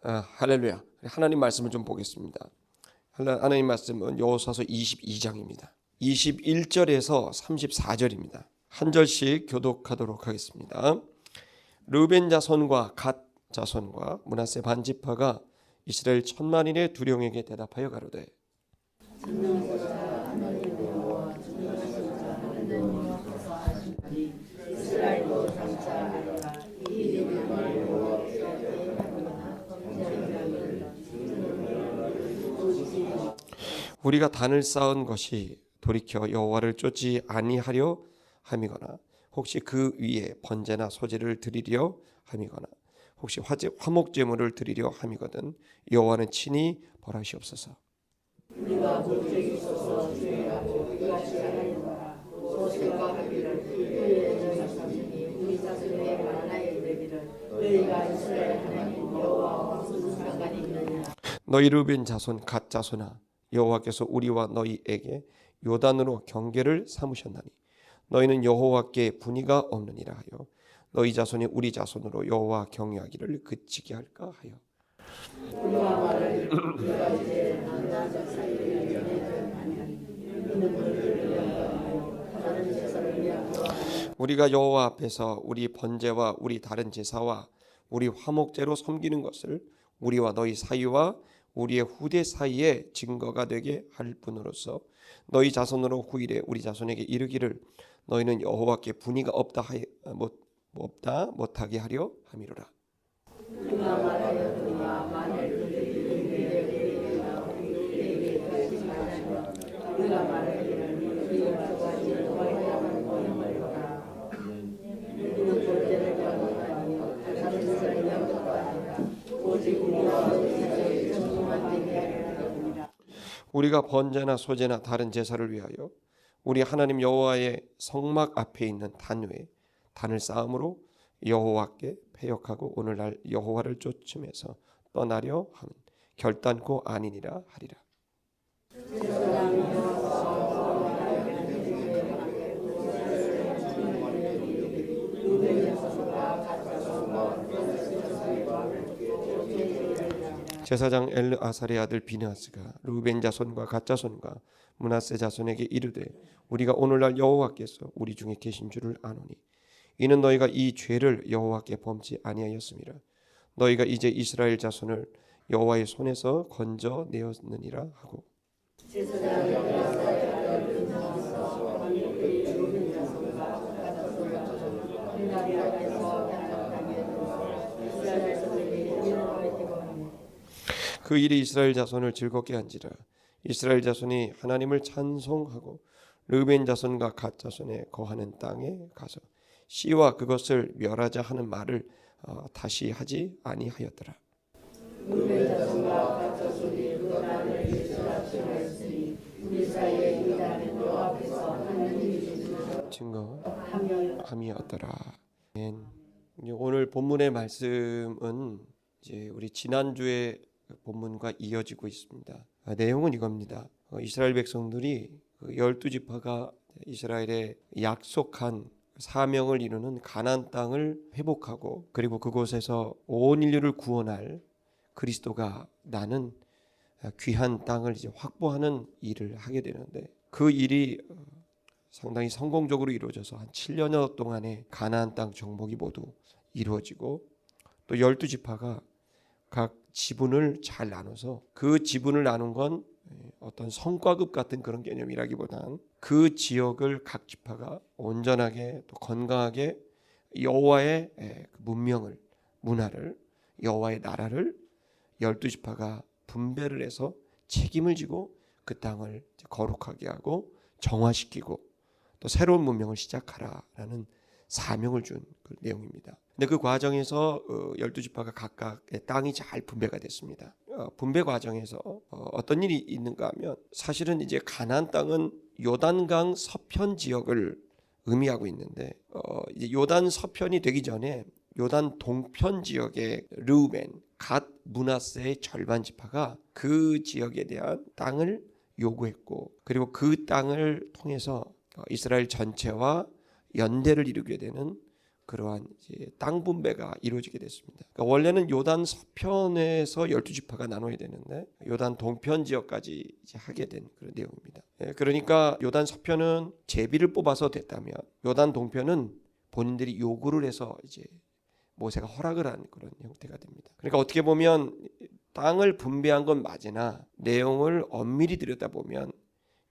할렐루야. 하나님 말씀을 좀 보겠습니다. 하나님 말씀은 여호수아서 22장입니다. 21절에서 34절입니다. 한 절씩 교독하도록 하겠습니다. 르우벤 자손과 갓 자손과 므낫세 반 지파가 이스라엘 10,000만인의 두령에게 대답하여 가로되 우리가 단을 쌓은 것이 돌이켜 여호와를 쫓지 아니하려 함이거나 혹시 그 위에 번제나 소제를 드리려 함이거나 혹시 화목 제물을 드리려 함이거든 여호와는 친히 벌하시옵소서. 우리가 목적이 있어서 주의 앞에 그같이 하나님과 모세가 하기를 그의 전사들이 우리 자손에게 말하여 이르기를 너희가 이스라엘 하나님 여호와와 무슨 상관이 있느냐. 너희 르우벤 자손 갓 자손아 여호와께서 우리와 너희에게 요단으로 경계를 삼으셨나니 너희는 여호와께 분의가 없느니라 하여 너희 자손이 우리 자손으로 여호와 경외하기를 그치게 할까 하여 우리가 여호와 앞에서 우리 번제와 우리 다른 제사와 우리 화목제로 섬기는 것을 우리와 너희 사이와 우리의 후대 사이에 증거가 되게 할 뿐으로서 너희 자손으로 후일에 우리 자손에게 이르기를 너희는 여호와께 분의가 없다 못하게 하려 함이로라. 우리가 번제나 소제나 다른 제사를 위하여 우리 하나님 여호와의 성막 앞에 있는 단 위에 단을 쌓음으로 여호와께 패역하고 오늘날 여호와를 쫓음에서 떠나려 함은 결단코 아니니라 하리라. 제사장 엘르아살의 아들 비느하스가 르우벤 자손과 갓 자손과 므낫세 자손에게 이르되 우리가 오늘날 여호와께서 우리 중에 계신 줄을 아노니 이는 너희가 이 죄를 여호와께 범치 아니하였음이라. 너희가 이제 이스라엘 자손을 여호와의 손에서 건져 내었느니라 하고 그 일이 이스라엘 자손을 즐겁게 한지라. 이스라엘 자손이 하나님을 찬송하고 르우벤 자손과 갓 자손에 거하는 땅에 가서 씨와 그것을 멸하자 하는 말을 다시 하지 아니하였더라. 르우벤 자손과 갓 자손이 요단을 일주일하였으니 우리 사이에 유다는 여호와께서 하나님이 주신 증거함이었더라. 오늘 본문의 말씀은 이제 우리 지난주에 본문과 이어지고 있습니다. 내용은 이겁니다. 이스라엘 백성들이 12지파가 이스라엘의 약속한 사명을 이루는 가나안 땅을 회복하고 그리고 그곳에서 온 인류를 구원할 그리스도가 나는 귀한 땅을 이제 확보하는 일을 하게 되는데 그 일이 상당히 성공적으로 이루어져서 한 7년여 동안의 가나안 땅 정복이 모두 이루어지고 또 12지파가 각 지분을 잘 나눠서 그 지분을 나눈 건 어떤 성과급 같은 그런 개념이라기보단 그 지역을 각 지파가 온전하게 또 건강하게 여호와의 문명을 문화를 여호와의 나라를 12지파가 분배를 해서 책임을 지고 그 땅을 거룩하게 하고 정화시키고 또 새로운 문명을 시작하라라는 사명을 준 그 내용입니다. 근데 그 과정에서 12지파가 각각의 땅이 잘 분배가 됐습니다. 분배 과정에서 어떤 일이 있는가 하면 사실은 이제 가나안 땅은 요단강 서편 지역을 의미하고 있는데 이제 요단 서편이 되기 전에 요단 동편 지역의 르우벤, 갓, 므낫세의 절반 지파가 그 지역에 대한 땅을 요구했고 그리고 그 땅을 통해서 이스라엘 전체와 연대를 이루게 되는 그러한 이제 땅 분배가 이루어지게 됐습니다. 그러니까 원래는 요단 서편에서 12지파가 나눠야 되는데 요단 동편 지역까지 이제 하게 된 그런 내용입니다. 그러니까 요단 서편은 제비를 뽑아서 됐다면 요단 동편은 본인들이 요구를 해서 이제 모세가 허락을 한 그런 형태가 됩니다. 그러니까 어떻게 보면 땅을 분배한 건 맞으나 내용을 엄밀히 들여다보면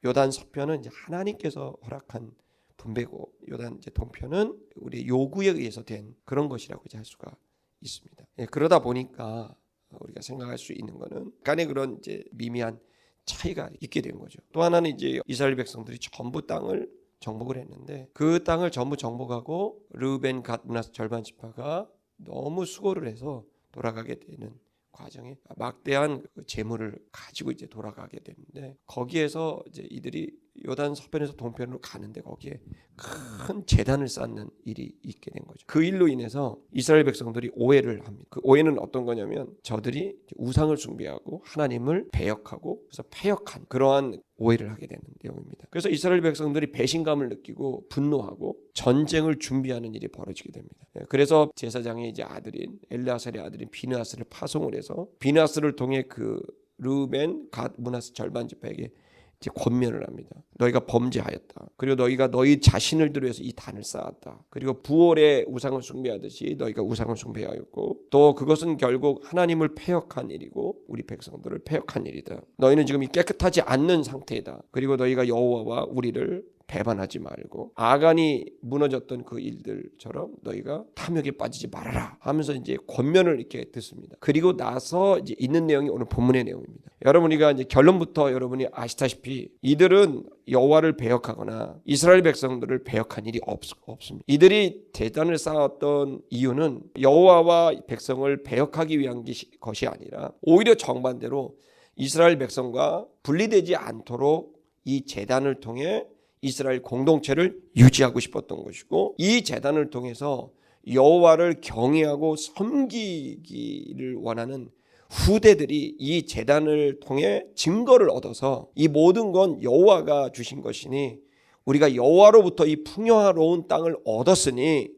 요단 서편은 이제 하나님께서 허락한 분배고 요단 이제 동편은 우리 요구에 의해서 된 그런 것이라고 이제 할 수가 있습니다. 그러다 보니까 우리가 생각할 수 있는 거는 간의 그런 이제 미미한 차이가 있게 된 거죠. 또 하나는 이제 이스라엘 백성들이 전부 땅을 정복을 했는데 그 땅을 전부 정복하고 르우벤, 갓, 므낫세 절반 지파가 너무 수고를 해서 돌아가게 되는 과정에 막대한 재물을 가지고 이제 돌아가게 되는데 거기에서 이제 이들이 요단 서편에서 동편으로 가는데 거기에 큰 제단을 쌓는 일이 있게 된 거죠. 그 일로 인해서 이스라엘 백성들이 오해를 합니다. 그 오해는 어떤 거냐면 저들이 우상을 숭배하고 하나님을 배역하고 그래서 패역한 그러한 오해를 하게 되는 내용입니다. 그래서 이스라엘 백성들이 배신감을 느끼고 분노하고 전쟁을 준비하는 일이 벌어지게 됩니다. 그래서 제사장의 이제 아들인 엘르아살의 아들인 비느하스를 파송을 해서 비느하스를 통해 그 르우벤, 갓, 므낫세 절반 지파에게 이제 권면을 합니다. 너희가 범죄하였다. 그리고 너희가 너희 자신을 위해서 이 단을 쌓았다. 그리고 부올의 우상을 숭배하듯이 너희가 우상을 숭배하였고 또 그것은 결국 하나님을 패역한 일이고 우리 백성들을 패역한 일이다. 너희는 지금 이 깨끗하지 않는 상태이다. 그리고 너희가 여호와와 우리를 배반하지 말고 아간이 무너졌던 그 일들처럼 너희가 탐욕에 빠지지 말아라 하면서 이제 권면을 이렇게 듣습니다. 그리고 나서 이제 있는 내용이 오늘 본문의 내용입니다. 여러분이가 이제 결론부터 여러분이 아시다시피 이들은 여호와를 배역하거나 이스라엘 백성들을 배역한 일이 없습니다. 이들이 제단을 쌓았던 이유는 여호와와 백성을 배역하기 위한 것이 아니라 오히려 정반대로 이스라엘 백성과 분리되지 않도록 이 제단을 통해 이스라엘 공동체를 유지하고 싶었던 것이고 이 제단을 통해서 여호와를 경외하고 섬기기를 원하는 후대들이 이 제단을 통해 증거를 얻어서 이 모든 건 여호와가 주신 것이니 우리가 여호와로부터 이 풍요로운 땅을 얻었으니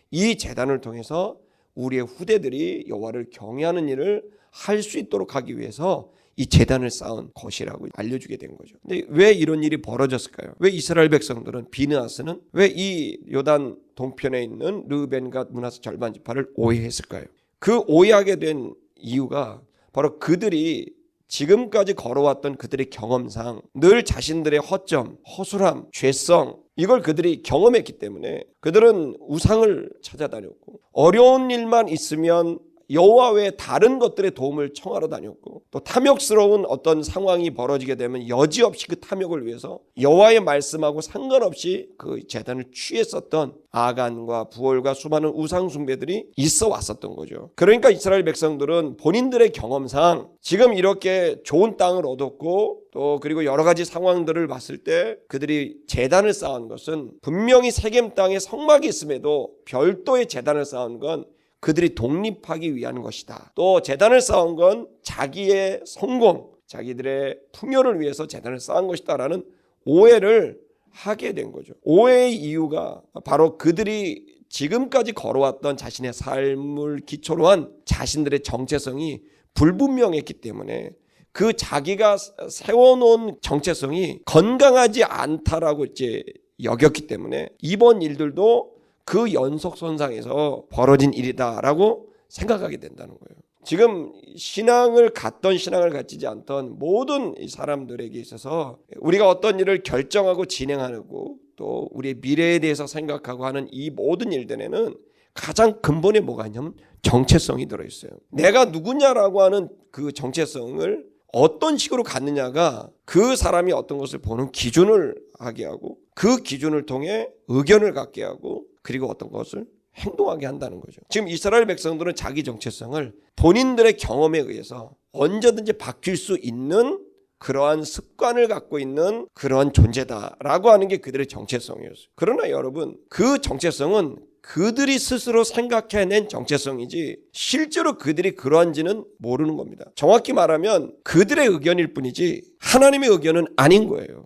이 제단을 통해서 우리의 후대들이 여호와를 경외하는 일을 할 수 있도록 하기 위해서 이 제단을 쌓은 것이라고 알려주게 된 거죠. 근데 왜 이런 일이 벌어졌을까요? 왜 이스라엘 백성들은 비느하스는 왜 이 요단 동편에 있는 르우벤과 므낫세 절반 지파를 오해했을까요? 그 오해하게 된 이유가 바로 그들이 지금까지 걸어왔던 그들의 경험상 늘 자신들의 허점, 허술함, 죄성 이걸 그들이 경험했기 때문에 그들은 우상을 찾아다녔고 어려운 일만 있으면 여호와 외에 다른 것들의 도움을 청하러 다녔고 또 탐욕스러운 어떤 상황이 벌어지게 되면 여지없이 그 탐욕을 위해서 여호와의 말씀하고 상관없이 그 제단을 취했었던 아간과 부올과 수많은 우상 숭배들이 있어 왔었던 거죠. 그러니까 이스라엘 백성들은 본인들의 경험상 지금 이렇게 좋은 땅을 얻었고 또 그리고 여러 가지 상황들을 봤을 때 그들이 제단을 쌓은 것은 분명히 세겜 땅에 성막이 있음에도 별도의 제단을 쌓은 건 그들이 독립하기 위한 것이다. 또 제단을 쌓은 건 자기의 성공, 자기들의 풍요를 위해서 제단을 쌓은 것이다라는 오해를 하게 된 거죠. 오해의 이유가 바로 그들이 지금까지 걸어왔던 자신의 삶을 기초로 한 자신들의 정체성이 불분명했기 때문에 그 자기가 세워놓은 정체성이 건강하지 않다라고 이제 여겼기 때문에 이번 일들도 그 연속선상에서 벌어진 일이다라고 생각하게 된다는 거예요. 지금 신앙을 갖던 신앙을 가지지 않던 모든 사람들에게 있어서 우리가 어떤 일을 결정하고 진행하고 또 우리의 미래에 대해서 생각하고 하는 이 모든 일들에는 가장 근본에 뭐가 있냐면 정체성이 들어있어요. 내가 누구냐라고 하는 그 정체성을 어떤 식으로 갖느냐가 그 사람이 어떤 것을 보는 기준을 하게 하고 그 기준을 통해 의견을 갖게 하고 그리고 어떤 것을 행동하게 한다는 거죠. 지금 이스라엘 백성들은 자기 정체성을 본인들의 경험에 의해서 언제든지 바뀔 수 있는 그러한 습관을 갖고 있는 그러한 존재다라고 하는 게 그들의 정체성이었어요. 그러나 여러분 그 정체성은 그들이 스스로 생각해낸 정체성이지 실제로 그들이 그러한지는 모르는 겁니다. 정확히 말하면 그들의 의견일 뿐이지 하나님의 의견은 아닌 거예요.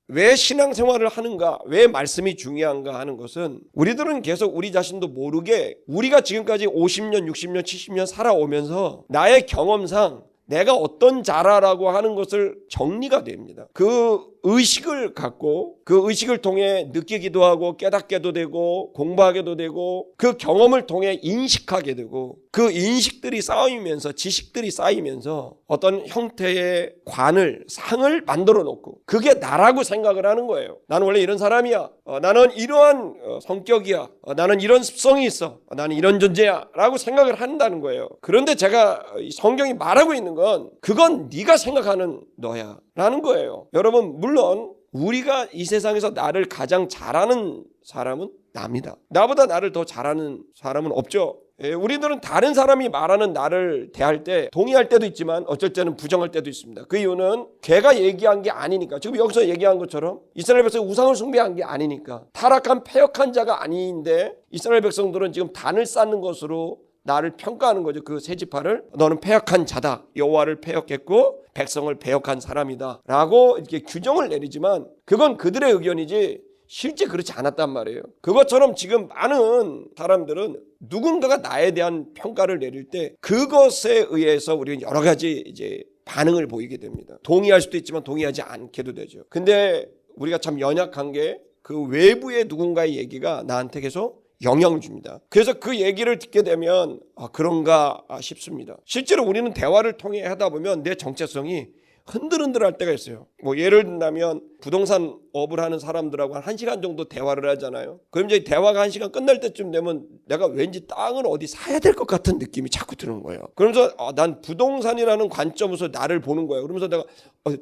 왜 신앙생활을 하는가, 왜 말씀이 중요한가 하는 것은 우리들은 계속 우리 자신도 모르게 우리가 지금까지 50년, 60년, 70년 살아오면서 나의 경험상 내가 어떤 자라라고 하는 것을 정리가 됩니다. 그 의식을 갖고 그 의식을 통해 느끼기도 하고 깨닫게도 되고 공부하게도 되고 그 경험을 통해 인식하게 되고 그 인식들이 쌓이면서 지식들이 쌓이면서 어떤 형태의 관을 상을 만들어 놓고 그게 나라고 생각을 하는 거예요. 나는 원래 이런 사람이야. 나는 이러한 성격이야. 나는 이런 습성이 있어. 나는 이런 존재야 라고 생각을 한다는 거예요. 그런데 제가 성경이 말하고 있는 건 그건 네가 생각하는 너야 라는 거예요. 여러분, 물론 우리가 이 세상에서 나를 가장 잘하는 사람은 나입니다. 나보다 나를 더 잘하는 사람은 없죠. 우리들은 다른 사람이 말하는 나를 대할 때 동의할 때도 있지만 어쩔 때는 부정할 때도 있습니다. 그 이유는 걔가 얘기한 게 아니니까. 지금 여기서 얘기한 것처럼 이스라엘 백성이 우상을 숭배한 게 아니니까. 타락한 패역한 자가 아닌데 이스라엘 백성들은 지금 단을 쌓는 것으로 나를 평가하는 거죠. 그 세 지파를 너는 패역한 자다. 여호와를 패역했고 백성을 패역한 사람이다 라고 이렇게 규정을 내리지만 그건 그들의 의견이지 실제 그렇지 않았단 말이에요. 그것처럼 지금 많은 사람들은 누군가가 나에 대한 평가를 내릴 때 그것에 의해서 우리는 여러 가지 이제 반응을 보이게 됩니다. 동의할 수도 있지만 동의하지 않게도 되죠. 근데 우리가 참 연약한 게 그 외부의 누군가의 얘기가 나한테 계속 영향을 줍니다. 그래서 그 얘기를 듣게 되면 그런가 싶습니다. 실제로 우리는 대화를 통해 하다 보면 내 정체성이 흔들흔들할 때가 있어요. 뭐 예를 든다면 부동산 업을 하는 사람들하고 한 1시간 정도 대화를 하잖아요. 그럼 이제 대화가 1시간 끝날 때쯤 되면 내가 왠지 땅을 어디 사야 될 것 같은 느낌이 자꾸 드는 거예요. 그러면서 난 부동산이라는 관점에서 나를 보는 거예요. 그러면서 내가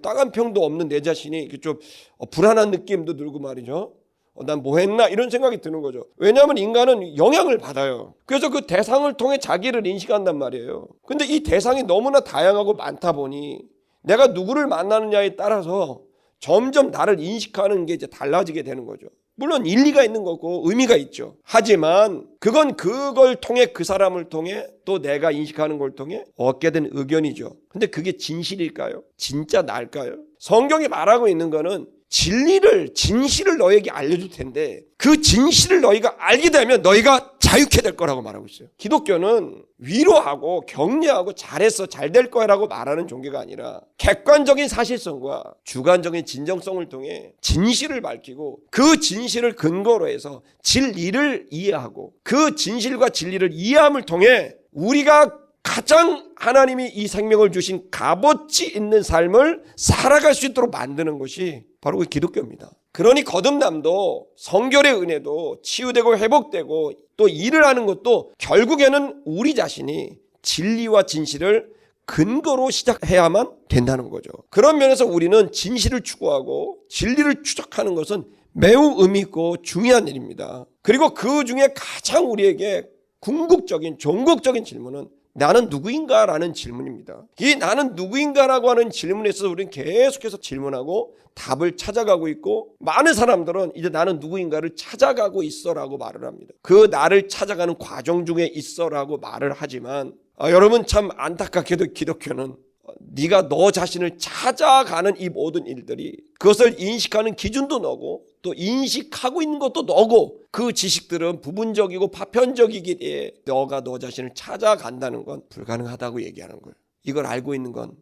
땅 한 평도 없는 내 자신이 좀 불안한 느낌도 들고 말이죠. 난 뭐 했나 이런 생각이 드는 거죠. 왜냐하면 인간은 영향을 받아요. 그래서 그 대상을 통해 자기를 인식한단 말이에요. 근데 이 대상이 너무나 다양하고 많다 보니 내가 누구를 만나느냐에 따라서 점점 나를 인식하는 게 이제 달라지게 되는 거죠. 물론 일리가 있는 거고 의미가 있죠. 하지만 그건 그걸 통해 그 사람을 통해 또 내가 인식하는 걸 통해 얻게 된 의견이죠. 근데 그게 진실일까요? 진짜 나일까요? 성경이 말하고 있는 거는 진실을 너에게 알려줄 텐데 그 진실을 너희가 알게 되면 너희가 자유케 될 거라고 말하고 있어요. 기독교는 위로하고 격려하고 잘했어 잘 될 거라고 말하는 종교가 아니라 객관적인 사실성과 주관적인 진정성을 통해 진실을 밝히고 그 진실을 근거로 해서 진리를 이해하고 그 진실과 진리를 이해함을 통해 우리가 가장 하나님이 이 생명을 주신 값어치 있는 삶을 살아갈 수 있도록 만드는 것이 바로 그 기독교입니다. 그러니 거듭남도 성결의 은혜도 치유되고 회복되고 또 일을 하는 것도 결국에는 우리 자신이 진리와 진실을 근거로 시작해야만 된다는 거죠. 그런 면에서 우리는 진실을 추구하고 진리를 추적하는 것은 매우 의미 있고 중요한 일입니다. 그리고 그 중에 가장 우리에게 궁극적인 종국적인 질문은 나는 누구인가라는 질문입니다. 이 나는 누구인가라고 하는 질문에 있어서 우리는 계속해서 질문하고 답을 찾아가고 있고 많은 사람들은 이제 나는 누구인가를 찾아가고 있어라고 말을 합니다. 그 나를 찾아가는 과정 중에 있어라고 말을 하지만 여러분 참 안타깝게도 기독교는 네가 너 자신을 찾아가는 이 모든 일들이 그것을 인식하는 기준도 너고 또 인식하고 있는 것도 너고 그 지식들은 부분적이고 파편적이기에 너가 너 자신을 찾아간다는 건 불가능하다고 얘기하는 거예요. 이걸 알고 있는 건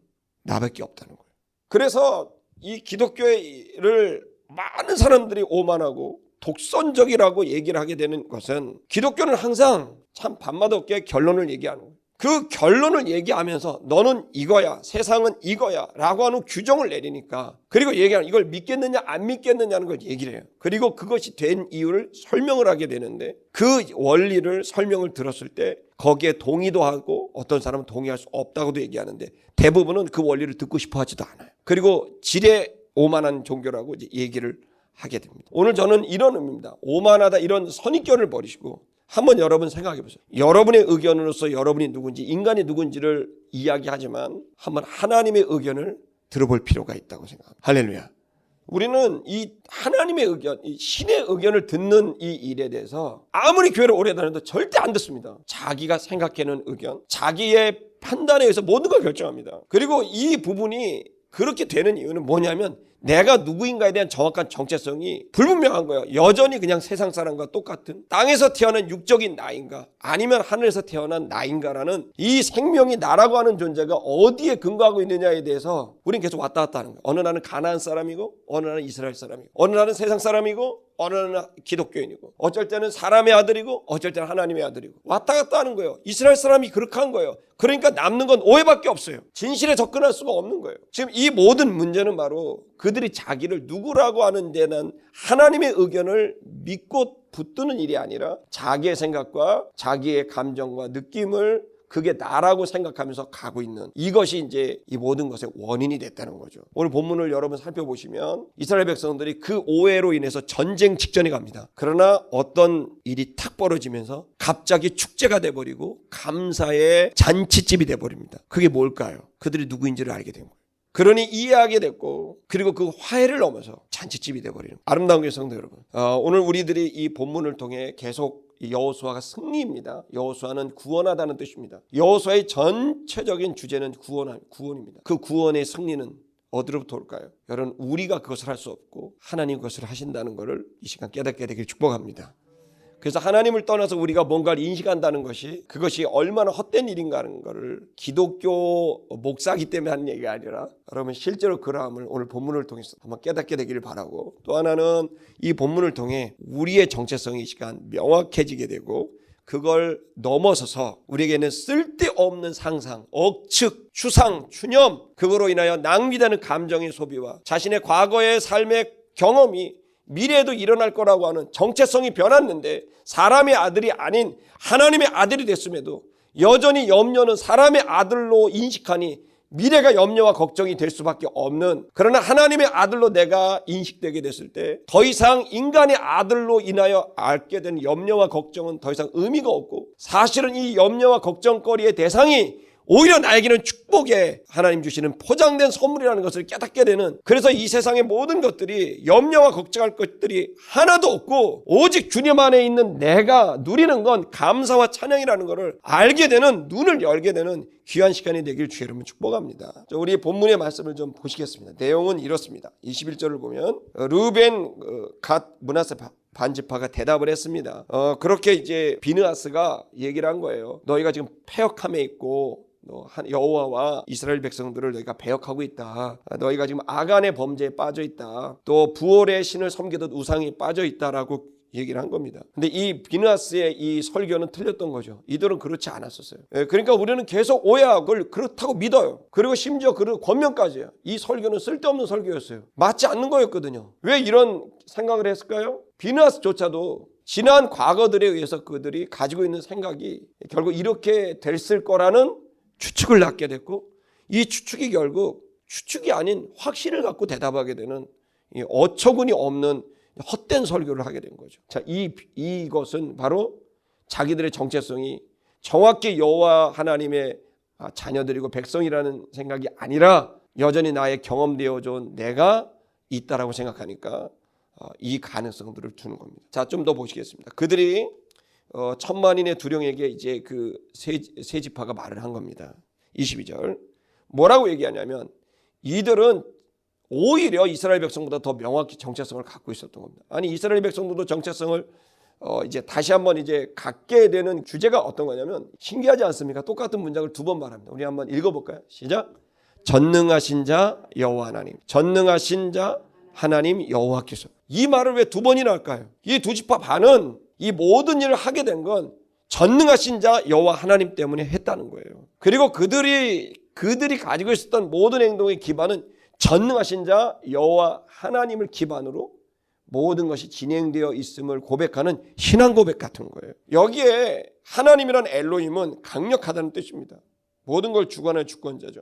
나밖에 없다는 거예요. 그래서 이 기독교를 많은 사람들이 오만하고 독선적이라고 얘기를 하게 되는 것은 기독교는 항상 참 밤마다 없게 결론을 얘기하는 거예요. 그 결론을 얘기하면서 너는 이거야 세상은 이거야 라고 하는 규정을 내리니까 그리고 얘기하는 이걸 믿겠느냐 안 믿겠느냐는 걸 얘기를 해요. 그리고 그것이 된 이유를 설명을 하게 되는데 그 원리를 설명을 들었을 때 거기에 동의도 하고 어떤 사람은 동의할 수 없다고도 얘기하는데 대부분은 그 원리를 듣고 싶어 하지도 않아요. 그리고 지레 오만한 종교라고 이제 얘기를 하게 됩니다. 오늘 저는 이런 의미입니다. 오만하다 이런 선입견을 버리시고 한번 여러분 생각해 보세요. 여러분의 의견으로서 여러분이 누군지 인간이 누군지를 이야기하지만 한번 하나님의 의견을 들어볼 필요가 있다고 생각합니다. 할렐루야. 우리는 이 하나님의 의견, 이 신의 의견을 듣는 이 일에 대해서 아무리 교회를 오래 다녀도 절대 안 듣습니다. 자기가 생각하는 의견, 자기의 판단에 의해서 모든 걸 결정합니다. 그리고 이 부분이 그렇게 되는 이유는 뭐냐면 내가 누구인가에 대한 정확한 정체성이 불분명한 거예요. 여전히 그냥 세상 사람과 똑같은 땅에서 태어난 육적인 나인가 아니면 하늘에서 태어난 나인가라는 이 생명이 나라고 하는 존재가 어디에 근거하고 있느냐에 대해서 우리는 계속 왔다 갔다 하는 거예요. 어느 날은 가나안 사람이고 어느 날은 이스라엘 사람이고 어느 날은 세상 사람이고 어느 날은 기독교인이고 어쩔 때는 사람의 아들이고 어쩔 때는 하나님의 아들이고 왔다 갔다 하는 거예요. 이스라엘 사람이 그렇게 한 거예요. 그러니까 남는 건 오해밖에 없어요. 진실에 접근할 수가 없는 거예요. 지금 이 모든 문제는 바로 그들이 자기를 누구라고 하는 데는 하나님의 의견을 믿고 붙드는 일이 아니라 자기의 생각과 자기의 감정과 느낌을 그게 나라고 생각하면서 가고 있는 이것이 이제 이 모든 것의 원인이 됐다는 거죠. 오늘 본문을 여러분 살펴보시면 이스라엘 백성들이 그 오해로 인해서 전쟁 직전에 갑니다. 그러나 어떤 일이 탁 벌어지면서 갑자기 축제가 돼버리고 감사의 잔치집이 돼버립니다. 그게 뭘까요? 그들이 누구인지를 알게 된 거예요. 그러니 이해하게 됐고 그리고 그 화해를 넘어서 잔치집이 돼버리는 아름다운 교회 성도 여러분, 오늘 우리들이 이 본문을 통해 계속 여호수아가 승리입니다. 여호수아는 구원하다는 뜻입니다. 여호수아의 전체적인 주제는 구원입니다. 그 구원의 승리는 어디로부터 올까요? 여러분, 우리가 그것을 할 수 없고 하나님 그것을 하신다는 것을 이 시간 깨닫게 되길 축복합니다. 그래서 하나님을 떠나서 우리가 뭔가를 인식한다는 것이 그것이 얼마나 헛된 일인가 하는 것을 기독교 목사기 때문에 하는 얘기가 아니라 여러분 실제로 그러함을 오늘 본문을 통해서 한번 깨닫게 되기를 바라고, 또 하나는 이 본문을 통해 우리의 정체성이 이 시간 명확해지게 되고 그걸 넘어서서 우리에게는 쓸데없는 상상, 억측, 추상, 추념, 그거로 인하여 낭비되는 감정의 소비와 자신의 과거의 삶의 경험이 미래에도 일어날 거라고 하는 정체성이 변했는데 사람의 아들이 아닌 하나님의 아들이 됐음에도 여전히 염려는 사람의 아들로 인식하니 미래가 염려와 걱정이 될 수밖에 없는, 그러나 하나님의 아들로 내가 인식되게 됐을 때 더 이상 인간의 아들로 인하여 알게 된 염려와 걱정은 더 이상 의미가 없고 사실은 이 염려와 걱정거리의 대상이 오히려 나에게는 축복의 하나님 주시는 포장된 선물이라는 것을 깨닫게 되는, 그래서 이 세상의 모든 것들이 염려와 걱정할 것들이 하나도 없고 오직 주님 안에 있는 내가 누리는 건 감사와 찬양이라는 것을 알게 되는, 눈을 열게 되는 귀한 시간이 되길 주의 이름으로 축복합니다. 우리 본문의 말씀을 좀 보시겠습니다. 내용은 이렇습니다. 21절을 보면 루벤, 갓, 므낫세 반지파가 대답을 했습니다. 그렇게 이제 비느하스가 얘기를 한 거예요. 너희가 지금 패역함에 있고 여호와와 이스라엘 백성들을 너희가 배역하고 있다. 너희가 지금 아간의 범죄에 빠져 있다. 또 부올의 신을 섬기던 우상에 빠져 있다라고 얘기를 한 겁니다. 근데 이 비느하스의 이 설교는 틀렸던 거죠. 이들은 그렇지 않았었어요. 그러니까 우리는 계속 오해하고 그렇다고 믿어요. 그리고 심지어 그 권면까지요. 이 설교는 쓸데없는 설교였어요. 맞지 않는 거였거든요. 왜 이런 생각을 했을까요? 비느하스조차도 지난 과거들에 의해서 그들이 가지고 있는 생각이 결국 이렇게 됐을 거라는 추측을 낳게 됐고, 이 추측이 결국 추측이 아닌 확신을 갖고 대답하게 되는 어처구니 없는 헛된 설교를 하게 된 거죠. 자, 이것은 바로 자기들의 정체성이 정확히 여호와 하나님의 자녀들이고 백성이라는 생각이 아니라 여전히 나의 경험되어져 온 내가 있다라고 생각하니까 이 가능성들을 두는 겁니다. 자, 좀 더 보시겠습니다. 그들이 천만인의 두령에게 이제 그 세 지파가 말을 한 겁니다. 22절 뭐라고 얘기하냐면 이들은 오히려 이스라엘 백성보다 더 명확히 정체성을 갖고 있었던 겁니다. 아니, 이스라엘 백성들도 정체성을 이제 다시 한번 이제 갖게 되는 주제가 어떤 거냐면, 신기하지 않습니까? 똑같은 문장을 두 번 말합니다. 우리 한번 읽어볼까요? 시작. 전능하신 자 여호와 하나님, 전능하신 자 하나님 여호와께서. 이 말을 왜 두 번이나 할까요? 이 두 지파 반은 이 모든 일을 하게 된 건 전능하신 자 여호와 하나님 때문에 했다는 거예요. 그리고 그들이 가지고 있었던 모든 행동의 기반은 전능하신 자 여호와 하나님을 기반으로 모든 것이 진행되어 있음을 고백하는 신앙 고백 같은 거예요. 여기에 하나님이란 엘로힘은 강력하다는 뜻입니다. 모든 걸 주관할 주권자죠.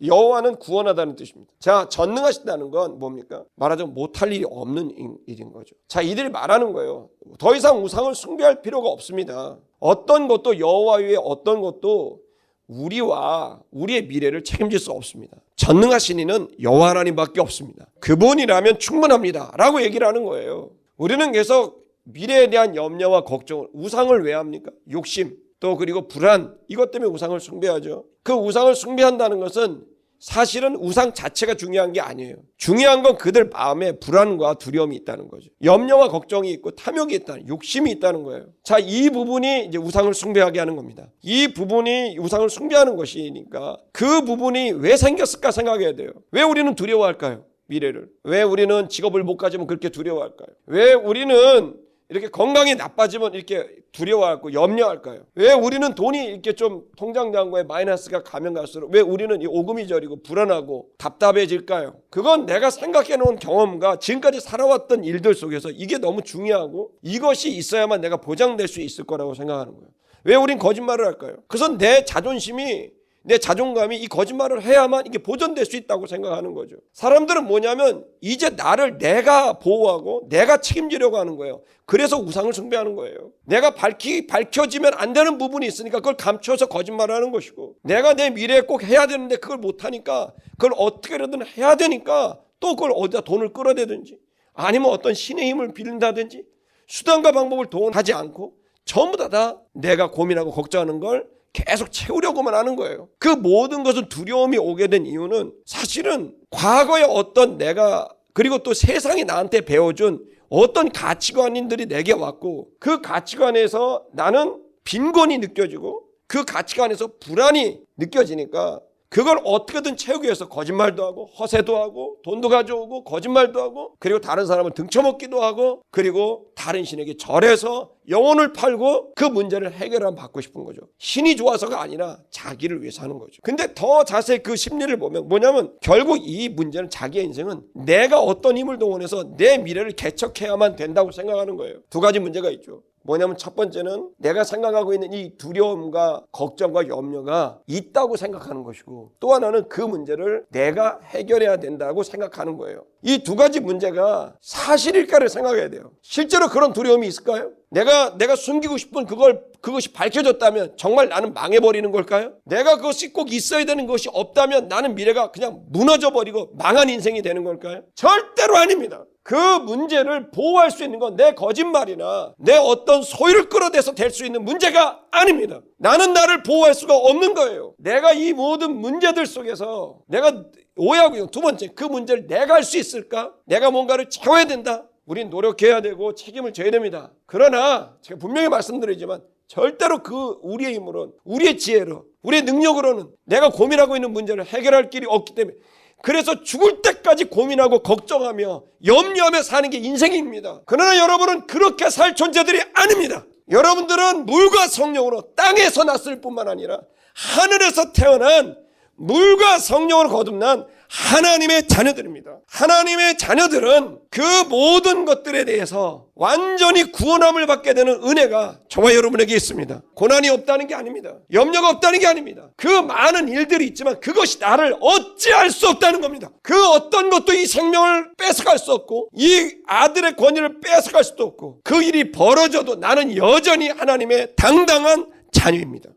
여호와는 구원하다는 뜻입니다. 자, 전능하시다는 건 뭡니까? 말하자면 못할 일이 없는 일인 거죠. 자, 이들이 말하는 거예요. 더 이상 우상을 숭배할 필요가 없습니다. 어떤 것도 여호와 외에 어떤 것도 우리와 우리의 미래를 책임질 수 없습니다. 전능하신 이는 여호와 하나님밖에 없습니다. 그분이라면 충분합니다 라고 얘기를 하는 거예요. 우리는 계속 미래에 대한 염려와 걱정을, 우상을 왜 합니까? 욕심, 또 그리고 불안, 이것 때문에 우상을 숭배하죠. 그 우상을 숭배한다는 것은 사실은 우상 자체가 중요한 게 아니에요. 중요한 건 그들 마음에 불안과 두려움이 있다는 거죠. 염려와 걱정이 있고 탐욕이 있다는, 욕심이 있다는 거예요. 자, 이 부분이 이제 우상을 숭배하게 하는 겁니다. 이 부분이 우상을 숭배하는 것이니까 그 부분이 왜 생겼을까 생각해야 돼요. 왜 우리는 두려워할까요? 미래를. 왜 우리는 직업을 못 가지면 그렇게 두려워할까요? 왜 우리는 이렇게 건강이 나빠지면 이렇게 두려워하고 염려할까요? 왜 우리는 돈이 이렇게 좀 통장 잔고에 마이너스가 가면 갈수록 왜 우리는 이 오금이 저리고 불안하고 답답해질까요? 그건 내가 생각해 놓은 경험과 지금까지 살아왔던 일들 속에서 이게 너무 중요하고 이것이 있어야만 내가 보장될 수 있을 거라고 생각하는 거예요. 왜 우린 거짓말을 할까요? 그래서 내 자존심이, 내 자존감이 이 거짓말을 해야만 이게 보존될 수 있다고 생각하는 거죠. 사람들은 뭐냐면 이제 나를 내가 보호하고 내가 책임지려고 하는 거예요. 그래서 우상을 숭배하는 거예요. 내가 밝혀지면 안 되는 부분이 있으니까 그걸 감춰서 거짓말을 하는 것이고, 내가 내 미래에 꼭 해야 되는데 그걸 못하니까 그걸 어떻게든 해야 되니까 또 그걸 어디다 돈을 끌어대든지 아니면 어떤 신의 힘을 빌린다든지 수단과 방법을 동원하지 않고 전부 다 내가 고민하고 걱정하는 걸 계속 채우려고만 하는 거예요. 그 모든 것은 두려움이 오게 된 이유는 사실은 과거에 어떤 내가, 그리고 또 세상이 나한테 배워준 어떤 가치관인들이 내게 왔고, 그 가치관에서 나는 빈곤이 느껴지고 그 가치관에서 불안이 느껴지니까 그걸 어떻게든 채우기 위해서 거짓말도 하고 허세도 하고 돈도 가져오고 거짓말도 하고, 그리고 다른 사람을 등쳐먹기도 하고, 그리고 다른 신에게 절해서 영혼을 팔고 그 문제를 해결하면 받고 싶은 거죠. 신이 좋아서가 아니라 자기를 위해서 하는 거죠. 근데 더 자세히 그 심리를 보면 뭐냐면 결국 이 문제는, 자기의 인생은 내가 어떤 힘을 동원해서 내 미래를 개척해야만 된다고 생각하는 거예요. 두 가지 문제가 있죠. 뭐냐면 첫 번째는 내가 생각하고 있는 이 두려움과 걱정과 염려가 있다고 생각하는 것이고, 또 하나는 그 문제를 내가 해결해야 된다고 생각하는 거예요. 이 두 가지 문제가 사실일까를 생각해야 돼요. 실제로 그런 두려움이 있을까요? 내가 숨기고 싶은 그것이 밝혀졌다면 정말 나는 망해버리는 걸까요? 내가 그것이 꼭 있어야 되는 것이 없다면 나는 미래가 그냥 무너져버리고 망한 인생이 되는 걸까요? 절대로 아닙니다. 그 문제를 보호할 수 있는 건 내 거짓말이나 내 어떤 소유를 끌어대서 될 수 있는 문제가 아닙니다. 나는 나를 보호할 수가 없는 거예요. 내가 이 모든 문제들 속에서 내가 오해하고 있는 두 번째, 그 문제를 내가 할 수 있을까? 내가 뭔가를 채워야 된다. 우린 노력해야 되고 책임을 져야 됩니다. 그러나 제가 분명히 말씀드리지만 절대로 우리의 힘으로는, 우리의 지혜로, 우리의 능력으로는 내가 고민하고 있는 문제를 해결할 길이 없기 때문에, 그래서 죽을 때까지 고민하고 걱정하며 염려하며 사는 게 인생입니다. 그러나 여러분은 그렇게 살 존재들이 아닙니다. 여러분들은 물과 성령으로 땅에서 났을 뿐만 아니라 하늘에서 태어난 물과 성령으로 거듭난 하나님의 자녀들입니다. 하나님의 자녀들은 그 모든 것들에 대해서 완전히 구원함을 받게 되는 은혜가 저와 여러분에게 있습니다. 고난이 없다는 게 아닙니다. 염려가 없다는 게 아닙니다. 그 많은 일들이 있지만 그것이 나를 어찌할 수 없다는 겁니다. 그 어떤 것도 이 생명을 뺏어갈 수 없고 이 아들의 권위를 뺏어갈 수도 없고, 그 일이 벌어져도 나는 여전히 하나님의 당당한 자녀입니다.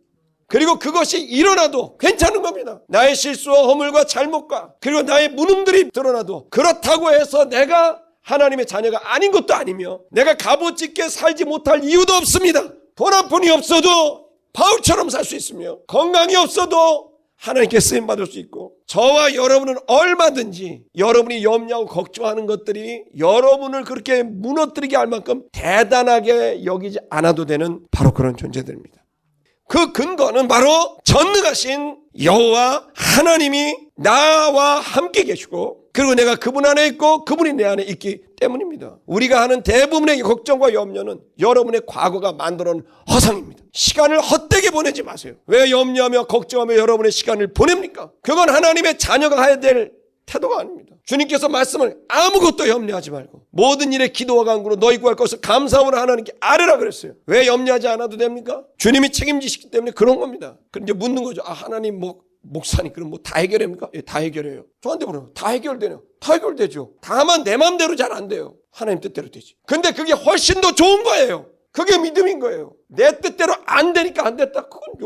그리고 그것이 일어나도 괜찮은 겁니다. 나의 실수와 허물과 잘못과 그리고 나의 무능들이 드러나도 그렇다고 해서 내가 하나님의 자녀가 아닌 것도 아니며 내가 값어치게 살지 못할 이유도 없습니다. 돈 한 푼이 없어도 바울처럼 살 수 있으며, 건강이 없어도 하나님께 쓰임받을 수 있고, 저와 여러분은 얼마든지 여러분이 염려하고 걱정하는 것들이 여러분을 그렇게 무너뜨리게 할 만큼 대단하게 여기지 않아도 되는 바로 그런 존재들입니다. 그 근거는 바로 전능하신 여호와 하나님이 나와 함께 계시고, 그리고 내가 그분 안에 있고 그분이 내 안에 있기 때문입니다. 우리가 하는 대부분의 걱정과 염려는 여러분의 과거가 만들어놓은 허상입니다. 시간을 헛되게 보내지 마세요. 왜 염려하며 걱정하며 여러분의 시간을 보냅니까? 그건 하나님의 자녀가 해야 될 태도가 아닙니다. 주님께서 말씀을 아무것도 염려하지 말고 모든 일에 기도와 간구로 너희 구할 것을 감사함으로 하나님께 아뢰라 그랬어요. 왜 염려하지 않아도 됩니까? 주님이 책임지시기 때문에 그런 겁니다. 그럼 이제 묻는 거죠. 하나님 목사님 그럼 다 해결합니까? 예, 다 해결해요. 저한테 물어요. 다 해결되네요. 다 해결되죠. 다만 내 마음대로 잘 안 돼요. 하나님 뜻대로 되지. 근데 그게 훨씬 더 좋은 거예요. 그게 믿음인 거예요. 내 뜻대로 안 되니까 안 됐다. 그건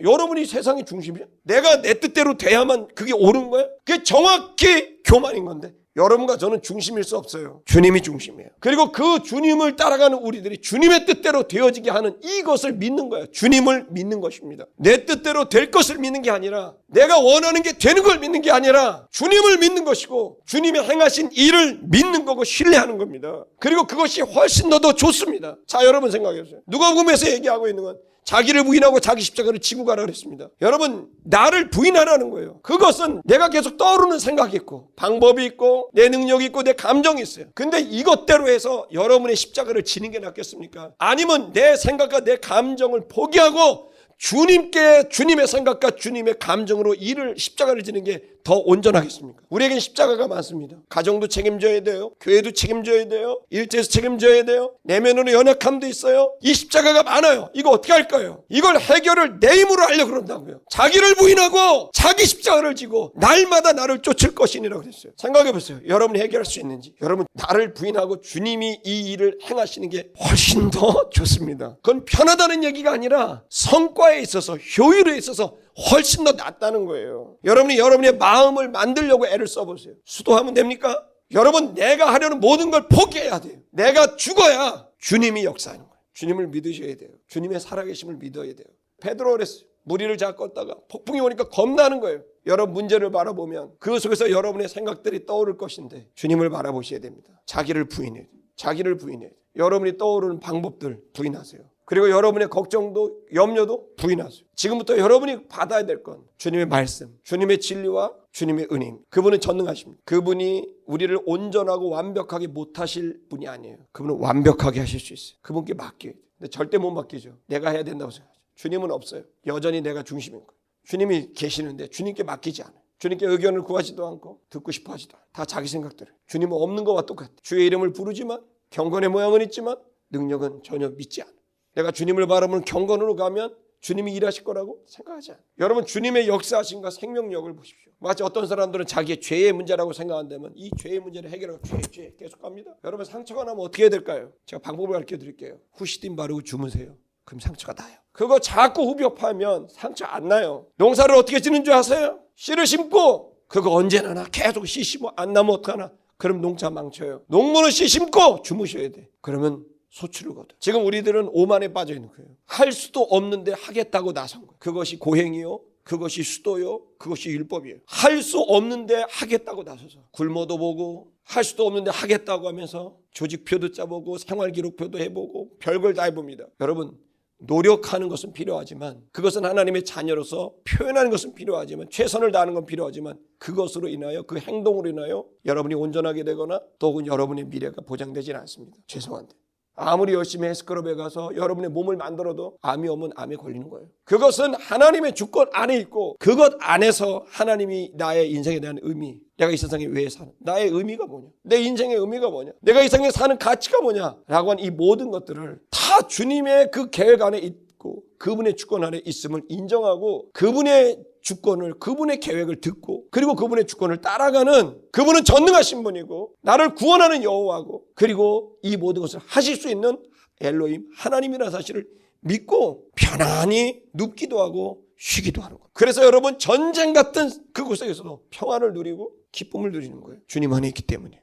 여러분이 세상의 중심이야? 내가 내 뜻대로 돼야만 그게 옳은 거야? 그게 정확히 교만인 건데 여러분과 저는 중심일 수 없어요. 주님이 중심이에요. 그리고 그 주님을 따라가는 우리들이 주님의 뜻대로 되어지게 하는 이것을 믿는 거예요. 주님을 믿는 것입니다. 내 뜻대로 될 것을 믿는 게 아니라 내가 원하는 게 되는 걸 믿는 게 아니라 주님을 믿는 것이고 주님의 행하신 일을 믿는 거고 신뢰하는 겁니다. 그리고 그것이 훨씬 더 좋습니다. 자, 여러분 생각해 보세요. 누가복음에서 얘기하고 있는 건 자기를 부인하고 자기 십자가를 지고 가라 그랬습니다. 여러분, 나를 부인하라는 거예요. 그것은 내가 계속 떠오르는 생각이 있고 방법이 있고 내 능력이 있고 내 감정이 있어요. 근데 이것대로 해서 여러분의 십자가를 지는 게 낫겠습니까? 아니면 내 생각과 내 감정을 포기하고 주님의 생각과 주님의 감정으로 십자가를 지는 게 더 온전하겠습니까? 우리에겐 십자가가 많습니다. 가정도 책임져야 돼요. 교회도 책임져야 돼요. 일터에서 책임져야 돼요. 내면으로 연약함도 있어요. 이 십자가가 많아요. 이거 어떻게 할까요? 이걸 해결을 내 힘으로 하려고 그런다고요. 자기를 부인하고 자기 십자가를 지고 날마다 나를 쫓을 것이니라 그랬어요. 생각해 보세요. 여러분이 해결할 수 있는지. 여러분, 나를 부인하고 주님이 이 일을 행하시는 게 훨씬 더 좋습니다. 그건 편하다는 얘기가 아니라 성과에 있어서 효율에 있어서 훨씬 더 낫다는 거예요. 여러분이 여러분의 마음을 만들려고 애를 써보세요. 수도하면 됩니까? 여러분, 내가 하려는 모든 걸 포기해야 돼요. 내가 죽어야 주님이 역사하는 거예요. 주님을 믿으셔야 돼요. 주님의 살아계심을 믿어야 돼요. 베드로 그랬어요. 무리를 잡았다가 폭풍이 오니까 겁나는 거예요. 여러 문제를 바라보면 그 속에서 여러분의 생각들이 떠오를 것인데 주님을 바라보셔야 됩니다. 자기를 부인해야 돼요. 자기를 부인해야 돼요. 여러분이 떠오르는 방법들 부인하세요. 그리고 여러분의 걱정도 염려도 부인하세요. 지금부터 여러분이 받아야 될 건 주님의 말씀, 주님의 진리와 주님의 은혜입니다. 그분은 전능하십니다. 그분이 우리를 온전하고 완벽하게 못하실 분이 아니에요. 그분은 완벽하게 하실 수 있어요. 그분께 맡겨야 돼요. 근데 절대 못 맡기죠. 내가 해야 된다고 생각하죠. 주님은 없어요. 여전히 내가 중심인 거예요. 주님이 계시는데 주님께 맡기지 않아요. 주님께 의견을 구하지도 않고 듣고 싶어 하지도 않아요. 다 자기 생각대로. 주님은 없는 것과 똑같아요. 주의 이름을 부르지만 경건의 모양은 있지만 능력은 전혀 믿지 않아요. 내가 주님을 바라보는 경건으로 가면 주님이 일하실 거라고 생각하지 않아요. 여러분, 주님의 역사하심과 생명력을 보십시오. 마치 어떤 사람들은 자기의 죄의 문제라고 생각한다면 이 죄의 문제를 해결하고 죄 계속 갑니다. 여러분, 상처가 나면 어떻게 해야 될까요? 제가 방법을 가르쳐 드릴게요. 후시딘 바르고 주무세요. 그럼 상처가 나요. 그거 자꾸 후벼파면 상처 안 나요. 농사를 어떻게 지는 줄 아세요? 씨를 심고 그거 언제 나나 계속 씨 심어 안 나면 어떡하나? 그럼 농사 망쳐요. 농부는 씨 심고 주무셔야 돼. 그러면 소출을 거둬. 지금 우리들은 오만에 빠져 있는 거예요. 할 수도 없는데 하겠다고 나선 거예요. 그것이 고행이요, 그것이 수도요, 그것이 율법이에요. 할 수 없는데 하겠다고 나서서 굶어도 보고 할 수도 없는데 하겠다고 하면서 조직표도 짜보고 생활기록표도 해보고 별걸 다 해봅니다. 여러분, 노력하는 것은 필요하지만 그것은 하나님의 자녀로서 표현하는 것은 필요하지만 최선을 다하는 건 필요하지만 그것으로 인하여 그 행동으로 인하여 여러분이 온전하게 되거나 또 혹은 여러분의 미래가 보장되지는 않습니다. 죄송한데 아무리 열심히 헬스클럽에 가서 여러분의 몸을 만들어도 암이 오면 암에 걸리는 거예요. 그것은 하나님의 주권 안에 있고 그것 안에서 하나님이 나의 인생에 대한 의미, 내가 이 세상에 왜 사는, 나의 의미가 뭐냐, 내 인생의 의미가 뭐냐, 내가 이 세상에 사는 가치가 뭐냐라고 하는 이 모든 것들을 다 주님의 그 계획 안에 있고 그분의 주권 안에 있음을 인정하고 그분의 주권을, 그분의 계획을 듣고 그리고 그분의 주권을 따라가는, 그분은 전능하신 분이고 나를 구원하는 여호와고 그리고 이 모든 것을 하실 수 있는 엘로힘 하나님이라는 사실을 믿고 편안히 눕기도 하고 쉬기도 하는 거예요. 그래서 여러분, 전쟁 같은 그곳에서도 평안을 누리고 기쁨을 누리는 거예요. 주님 안에 있기 때문에.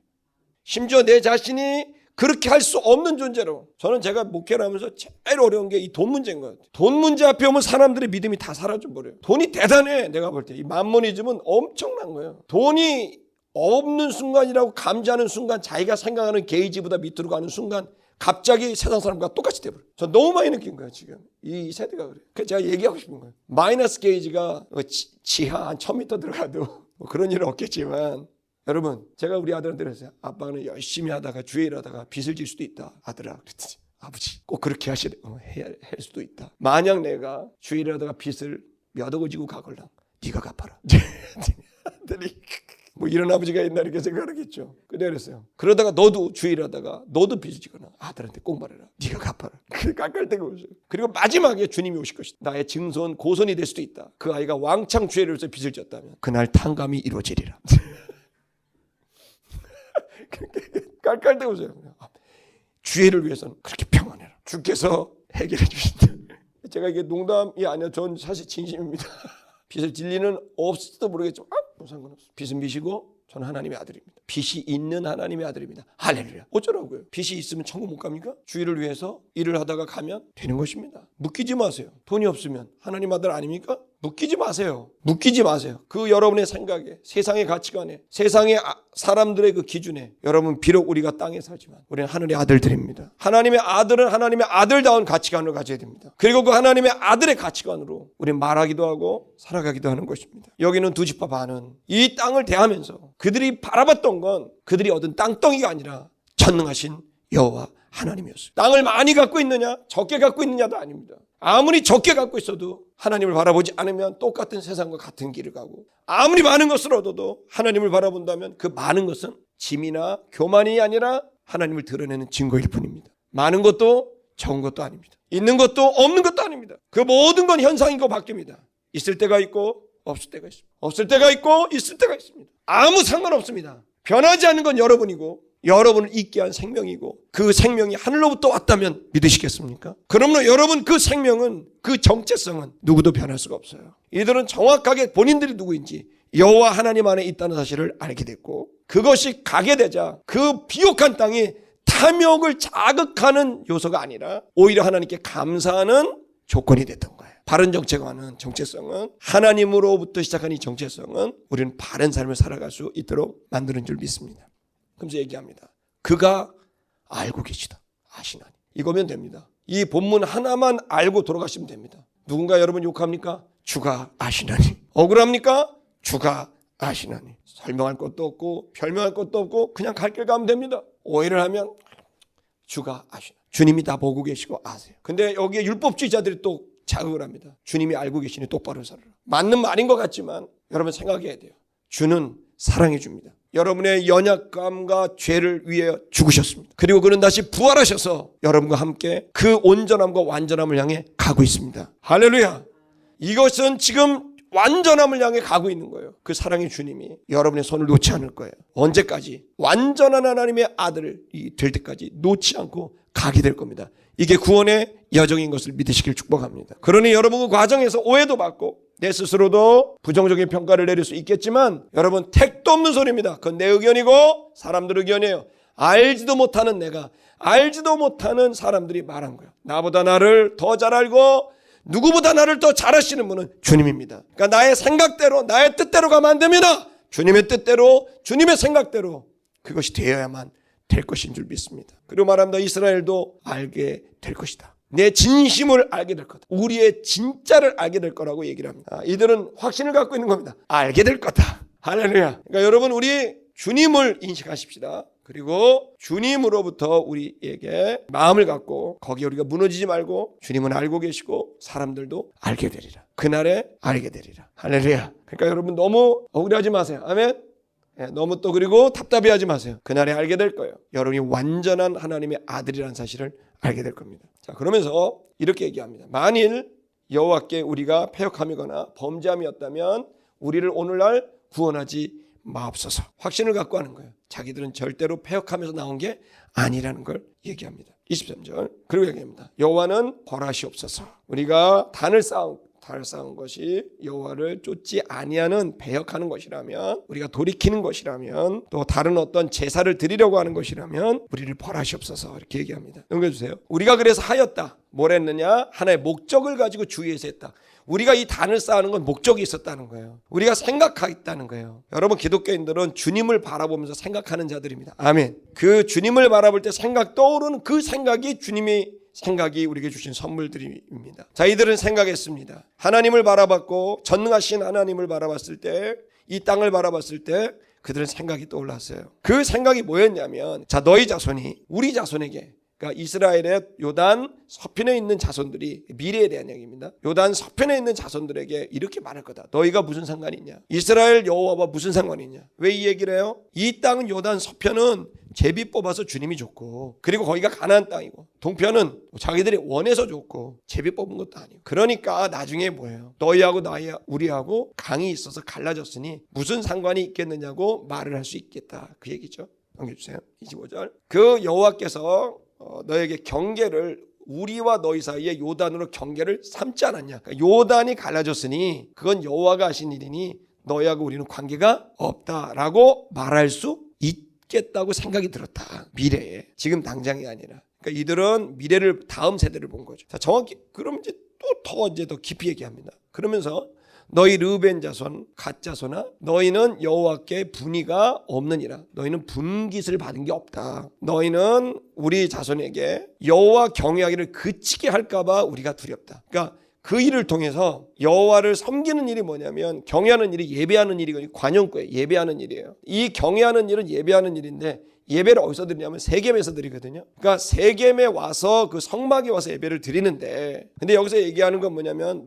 심지어 내 자신이 그렇게 할 수 없는 존재로, 저는 제가 목회를 하면서 제일 어려운 게 이 돈 문제인 것 같아요. 돈 문제 앞에 오면 사람들의 믿음이 다 사라져버려요. 돈이 대단해. 내가 볼 때 이 맘모니즘은 엄청난 거예요. 돈이 없는 순간이라고 감지하는 순간, 자기가 생각하는 게이지보다 밑으로 가는 순간 갑자기 세상 사람과 똑같이 돼버려요. 저 너무 많이 느낀 거예요. 지금 이 세대가 그래요. 그래서 제가 얘기하고 싶은 거예요. 마이너스 게이지가 지하 한 1000m 들어가도 뭐 그런 일은 없겠지만, 여러분, 제가 우리 아들한테 그랬어요. 아빠는 열심히 하다가 주의 일하다가 빚을 질 수도 있다. 아들아, 그랬더니 아버지 꼭 그렇게 해야 할 수도 있다. 만약 내가 주의 일하다가 빚을 몇 억을 지고 가걸랑 네가 갚아라. 아들이 뭐 이런 아버지가 옛날에 이렇게 생각하겠죠. 근데 그랬어요. 그러다가 너도 주의 일하다가 너도 빚을 지거나 아들한테 꼭 말해라. 네가 갚아라. 깎을 데가 없어요. 그리고 마지막에 주님이 오실 것이다. 나의 증손 고손이 될 수도 있다. 그 아이가 왕창 주의를 해서 빚을 졌다면 그날 탕감이 이루어지리라. 깔깔대고 오세요. 주의를 위해서는 그렇게 평안해라. 주께서 해결해 주신다. 제가 이게 농담이 아니라 전 사실 진심입니다. 빚을 질 리는 없을지도 모르겠지만 뭐 상관없어요. 빚은 빚이고 저는 하나님의 아들입니다. 빚이 있는 하나님의 아들입니다. 할렐루야. 어쩌라고요? 빚이 있으면 천국 못 갑니까? 주의를 위해서 일을 하다가 가면 되는 것입니다. 묶이지 마세요. 돈이 없으면 하나님 아들 아닙니까? 묶이지 마세요. 묶이지 마세요. 그 여러분의 생각에, 세상의 가치관에, 세상의 사람들의 그 기준에, 여러분 비록 우리가 땅에 살지만 우리는 하늘의 아들들입니다. 하나님의 아들은 하나님의 아들다운 가치관을 가져야 됩니다. 그리고 그 하나님의 아들의 가치관으로 우리는 말하기도 하고 살아가기도 하는 것입니다. 여기는 두 집합 반은 이 땅을 대하면서 그들이 바라봤던 건 그들이 얻은 땅덩이가 아니라 전능하신 여호와 하나님이었어요. 땅을 많이 갖고 있느냐 적게 갖고 있느냐도 아닙니다. 아무리 적게 갖고 있어도 하나님을 바라보지 않으면 똑같은 세상과 같은 길을 가고, 아무리 많은 것을 얻어도 하나님을 바라본다면 그 많은 것은 짐이나 교만이 아니라 하나님을 드러내는 증거일 뿐입니다. 많은 것도 적은 것도 아닙니다. 있는 것도 없는 것도 아닙니다. 그 모든 건 현상이고 바뀝니다. 있을 때가 있고 없을 때가 있습니다. 없을 때가 있고 있을 때가 있습니다. 아무 상관없습니다. 변하지 않는 건 여러분이고 여러분을 있게 한 생명이고, 그 생명이 하늘로부터 왔다면 믿으시겠습니까? 그러므로 여러분 그 생명은, 그 정체성은 누구도 변할 수가 없어요. 이들은 정확하게 본인들이 누구인지 여호와 하나님 안에 있다는 사실을 알게 됐고, 그것이 가게 되자 그 비옥한 땅이 탐욕을 자극하는 요소가 아니라 오히려 하나님께 감사하는 조건이 됐던 거예요. 바른 정체관은, 정체성은, 하나님으로부터 시작한 이 정체성은 우리는 바른 삶을 살아갈 수 있도록 만드는 줄 믿습니다. 그러면서 얘기합니다. 그가 알고 계시다. 아시나니. 이거면 됩니다. 이 본문 하나만 알고 돌아가시면 됩니다. 누군가 여러분 욕합니까? 주가 아시나니. 억울합니까? 주가 아시나니. 설명할 것도 없고 별명할 것도 없고 그냥 갈 길 가면 됩니다. 오해를 하면 주가 아시나니. 주님이 다 보고 계시고 아세요. 근데 여기에 율법주의자들이 또 자극을 합니다. 주님이 알고 계시니 똑바로 살아라. 맞는 말인 것 같지만 여러분 생각해야 돼요. 주는 사랑해 줍니다. 여러분의 연약감과 죄를 위해 죽으셨습니다. 그리고 그는 다시 부활하셔서 여러분과 함께 그 온전함과 완전함을 향해 가고 있습니다. 할렐루야. 이것은 지금 완전함을 향해 가고 있는 거예요. 그 사랑의 주님이 여러분의 손을 놓지 않을 거예요. 언제까지? 완전한 하나님의 아들이 될 때까지 놓지 않고 가게 될 겁니다. 이게 구원의 여정인 것을 믿으시길 축복합니다. 그러니 여러분 그 과정에서 오해도 받고 내 스스로도 부정적인 평가를 내릴 수 있겠지만, 여러분 택도 없는 소리입니다. 그건 내 의견이고 사람들 의견이에요. 알지도 못하는 내가, 알지도 못하는 사람들이 말한 거예요. 나보다 나를 더 잘 알고 누구보다 나를 더 잘 아시는 분은 주님입니다. 그러니까 나의 생각대로, 나의 뜻대로 가면 안 됩니다. 주님의 뜻대로, 주님의 생각대로 그것이 되어야만 될 것인 줄 믿습니다. 그리고 말합니다. 이스라엘도 알게 될 것이다. 내 진심을 알게 될 거다. 우리의 진짜를 알게 될 거라고 얘기를 합니다. 이들은 확신을 갖고 있는 겁니다. 알게 될 거다. 할렐루야. 그러니까 여러분 우리 주님을 인식하십시다. 그리고 주님으로부터 우리에게 마음을 갖고 거기에 우리가 무너지지 말고 주님은 알고 계시고 사람들도 알게 되리라. 그날에 알게 되리라. 할렐루야. 그러니까 여러분 너무 억울해하지 마세요. 아멘. 너무 또 그리고 답답해하지 마세요. 그날에 알게 될 거예요. 여러분이 완전한 하나님의 아들이라는 사실을 알게 될 겁니다. 자, 그러면서 이렇게 얘기합니다. 만일 여호와께 우리가 패역함이거나 범죄함이었다면 우리를 오늘날 구원하지 마옵소서. 확신을 갖고 하는 거예요. 자기들은 절대로 패역하면서 나온 게 아니라는 걸 얘기합니다. 23절. 그리고 얘기합니다. 여호와는 벌하시옵소서. 우리가 단을 쌓은 것이 여호와를 쫓지 아니하는 배역하는 것이라면, 우리가 돌이키는 것이라면, 또 다른 어떤 제사를 드리려고 하는 것이라면 우리를 벌하시옵소서. 이렇게 얘기합니다. 넘겨주세요. 우리가 그래서 하였다. 뭘 했느냐? 하나의 목적을 가지고 주의해서 했다. 우리가 이 단을 쌓는 건 목적이 있었다는 거예요. 우리가 생각하겠다는 거예요. 여러분 기독교인들은 주님을 바라보면서 생각하는 자들입니다. 아멘. 그 주님을 바라볼 때 떠오르는 그 생각이 생각이 우리에게 주신 선물들입니다. 자, 이들은 생각했습니다. 하나님을 바라봤고 전능하신 하나님을 바라봤을 때, 이 땅을 바라봤을 때 그들은 생각이 떠올랐어요. 그 생각이 뭐였냐면, 자, 너희 자손이 우리 자손에게, 그러니까 이스라엘의 요단 서편에 있는 자손들이, 미래에 대한 얘기입니다. 요단 서편에 있는 자손들에게 이렇게 말할 거다. 너희가 무슨 상관이 있냐? 이스라엘 여호와와 무슨 상관이 있냐? 왜 이 얘기를 해요? 이 땅은 요단 서편은 제비 뽑아서 주님이 줬고, 그리고 거기가 가나안 땅이고, 동편은 자기들이 원해서 줬고 제비 뽑은 것도 아니고, 그러니까 나중에 뭐예요? 너희하고 우리하고 강이 있어서 갈라졌으니 무슨 상관이 있겠느냐고 말을 할 수 있겠다. 그 얘기죠. 넘겨주세요. 25절. 그 여호와께서 너에게 경계를 우리와 너희 사이에 요단으로 경계를 삼지 않았냐. 그러니까 요단이 갈라졌으니 그건 여호와가 하신 일이니 너희하고 우리는 관계가 없다라고 말할 수 있겠다고 생각이 들었다. 미래에. 지금 당장이 아니라. 그러니까 이들은 미래를, 다음 세대를 본 거죠. 자, 정확히 그럼 이제 더 깊이 얘기합니다. 그러면서 너희 르우벤 자손, 갓 자손아, 너희는 여호와께 분의가 없느니라. 너희는 분깃을 받은 게 없다. 너희는 우리 자손에게 여호와 경외하기를 그치게 할까봐 우리가 두렵다. 그러니까 그 일을 통해서 여호와를 섬기는 일이 뭐냐면, 경외하는 일이 예배하는 일이거든요. 관용구에 예배하는 일이에요. 이 경외하는 일은 예배하는 일인데, 예배를 어디서 드리냐면 세겜에서 드리거든요. 그러니까 세겜에 와서 그 성막에 와서 예배를 드리는데, 근데 여기서 얘기하는 건 뭐냐면,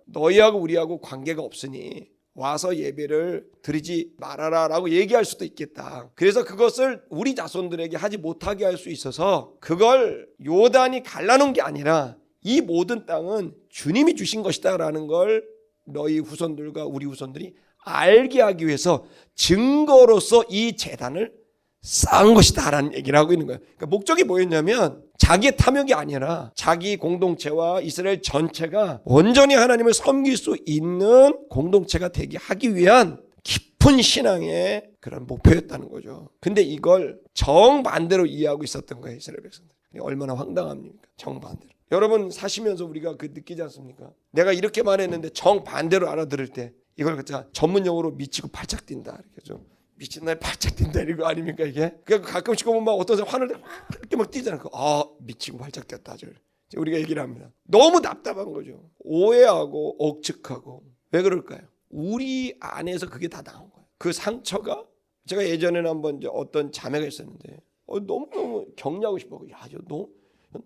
너희하고 우리하고 관계가 없으니 와서 예배를 드리지 말아라 라고 얘기할 수도 있겠다. 그래서 그것을 우리 자손들에게 하지 못하게 할 수 있어서 그걸 요단이 갈라놓은 게 아니라 이 모든 땅은 주님이 주신 것이다 라는 걸 너희 후손들과 우리 후손들이 알게 하기 위해서 증거로서 이 제단을 쌓은 것이다 라는 얘기를 하고 있는 거예요. 그러니까 목적이 뭐였냐면, 자기의 탐욕이 아니라 자기 공동체와 이스라엘 전체가 온전히 하나님을 섬길 수 있는 공동체가 되게 하기 위한 깊은 신앙의 그런 목표였다는 거죠. 근데 이걸 정반대로 이해하고 있었던 거예요, 이스라엘 백성들. 얼마나 황당합니까? 정반대로. 여러분 사시면서 우리가 느끼지 않습니까? 내가 이렇게 말했는데 정반대로 알아들을 때 이걸 전문 용어로 미치고 팔짝 뛴다 이렇게 좀. 미친 날 팔짝 뛴다 이거 아닙니까 이게? 그러니까 가끔씩 보면 막 어떤 사람 화낼 때 이렇게 막 뛰잖아요. 미치고 팔짝 뛰었다. 우리가 얘기를 합니다. 너무 답답한 거죠. 오해하고 억측하고. 왜 그럴까요? 우리 안에서 그게 다 나온 거예요. 그 상처가, 제가 예전에는 한번 이제 어떤 자매가 있었는데 너무너무 격려하고 싶어. 야, 너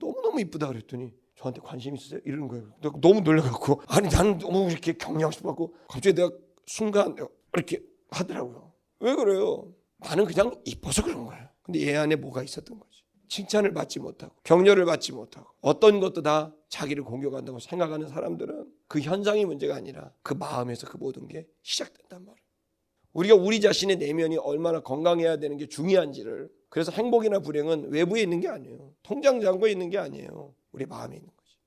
너무너무 이쁘다 그랬더니 저한테 관심 있으세요? 이러는 거예요. 너무 놀라갖고, 아니 나는 너무 이렇게 격려하고 싶어갖고 갑자기 내가 순간 이렇게 하더라고요. 왜 그래요? 나는 그냥 이뻐서 그런 거예요. 근데 얘 안에 뭐가 있었던 거지. 칭찬을 받지 못하고 격려를 받지 못하고 어떤 것도 다 자기를 공격한다고 생각하는 사람들은 그 현상이 문제가 아니라 그 마음에서 그 모든 게 시작된단 말이에요. 우리가 우리 자신의 내면이 얼마나 건강해야 되는 게 중요한지를, 그래서 행복이나 불행은 외부에 있는 게 아니에요. 통장 잔고에 있는 게 아니에요. 우리 마음에 있는 거지.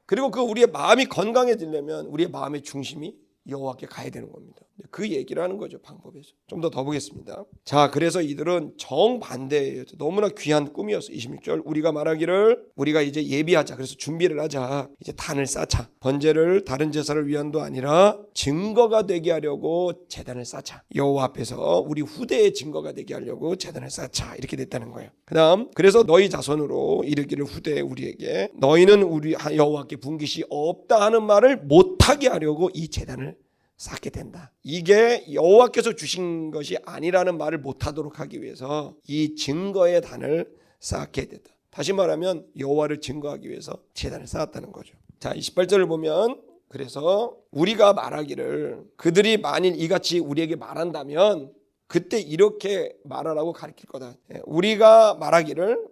그리고 그 우리의 마음이 건강해지려면 우리의 마음의 중심이 여호와께 가야 되는 겁니다. 그 얘기를 하는 거죠. 방법에서. 좀 더 보겠습니다. 자, 그래서 이들은 정반대예요. 너무나 귀한 꿈이었어. 26절. 우리가 말하기를 우리가 이제 예비하자. 그래서 준비를 하자. 이제 단을 쌓자. 번제를 다른 제사를 위한도 아니라 증거가 되게 하려고 제단을 쌓자. 여호와 앞에서 우리 후대의 증거가 되게 하려고 제단을 쌓자. 이렇게 됐다는 거예요. 그다음 그래서 너희 자손으로 이르기를 후대에 우리에게 너희는 우리 여호와께 분깃이 없다 하는 말을 못하게 하려고 이 제단을 쌓게 된다. 이게 여호와께서 주신 것이 아니라는 말을 못하도록 하기 위해서 이 증거의 단을 쌓게 됐다. 다시 말하면 여호와를 증거하기 위해서 제단을 쌓았다는 거죠. 자, 28절을 보면, 그래서 우리가 말하기를, 그들이 만일 이같이 우리에게 말한다면 그때 이렇게 말하라고 가르칠 거다. 우리가 말하기를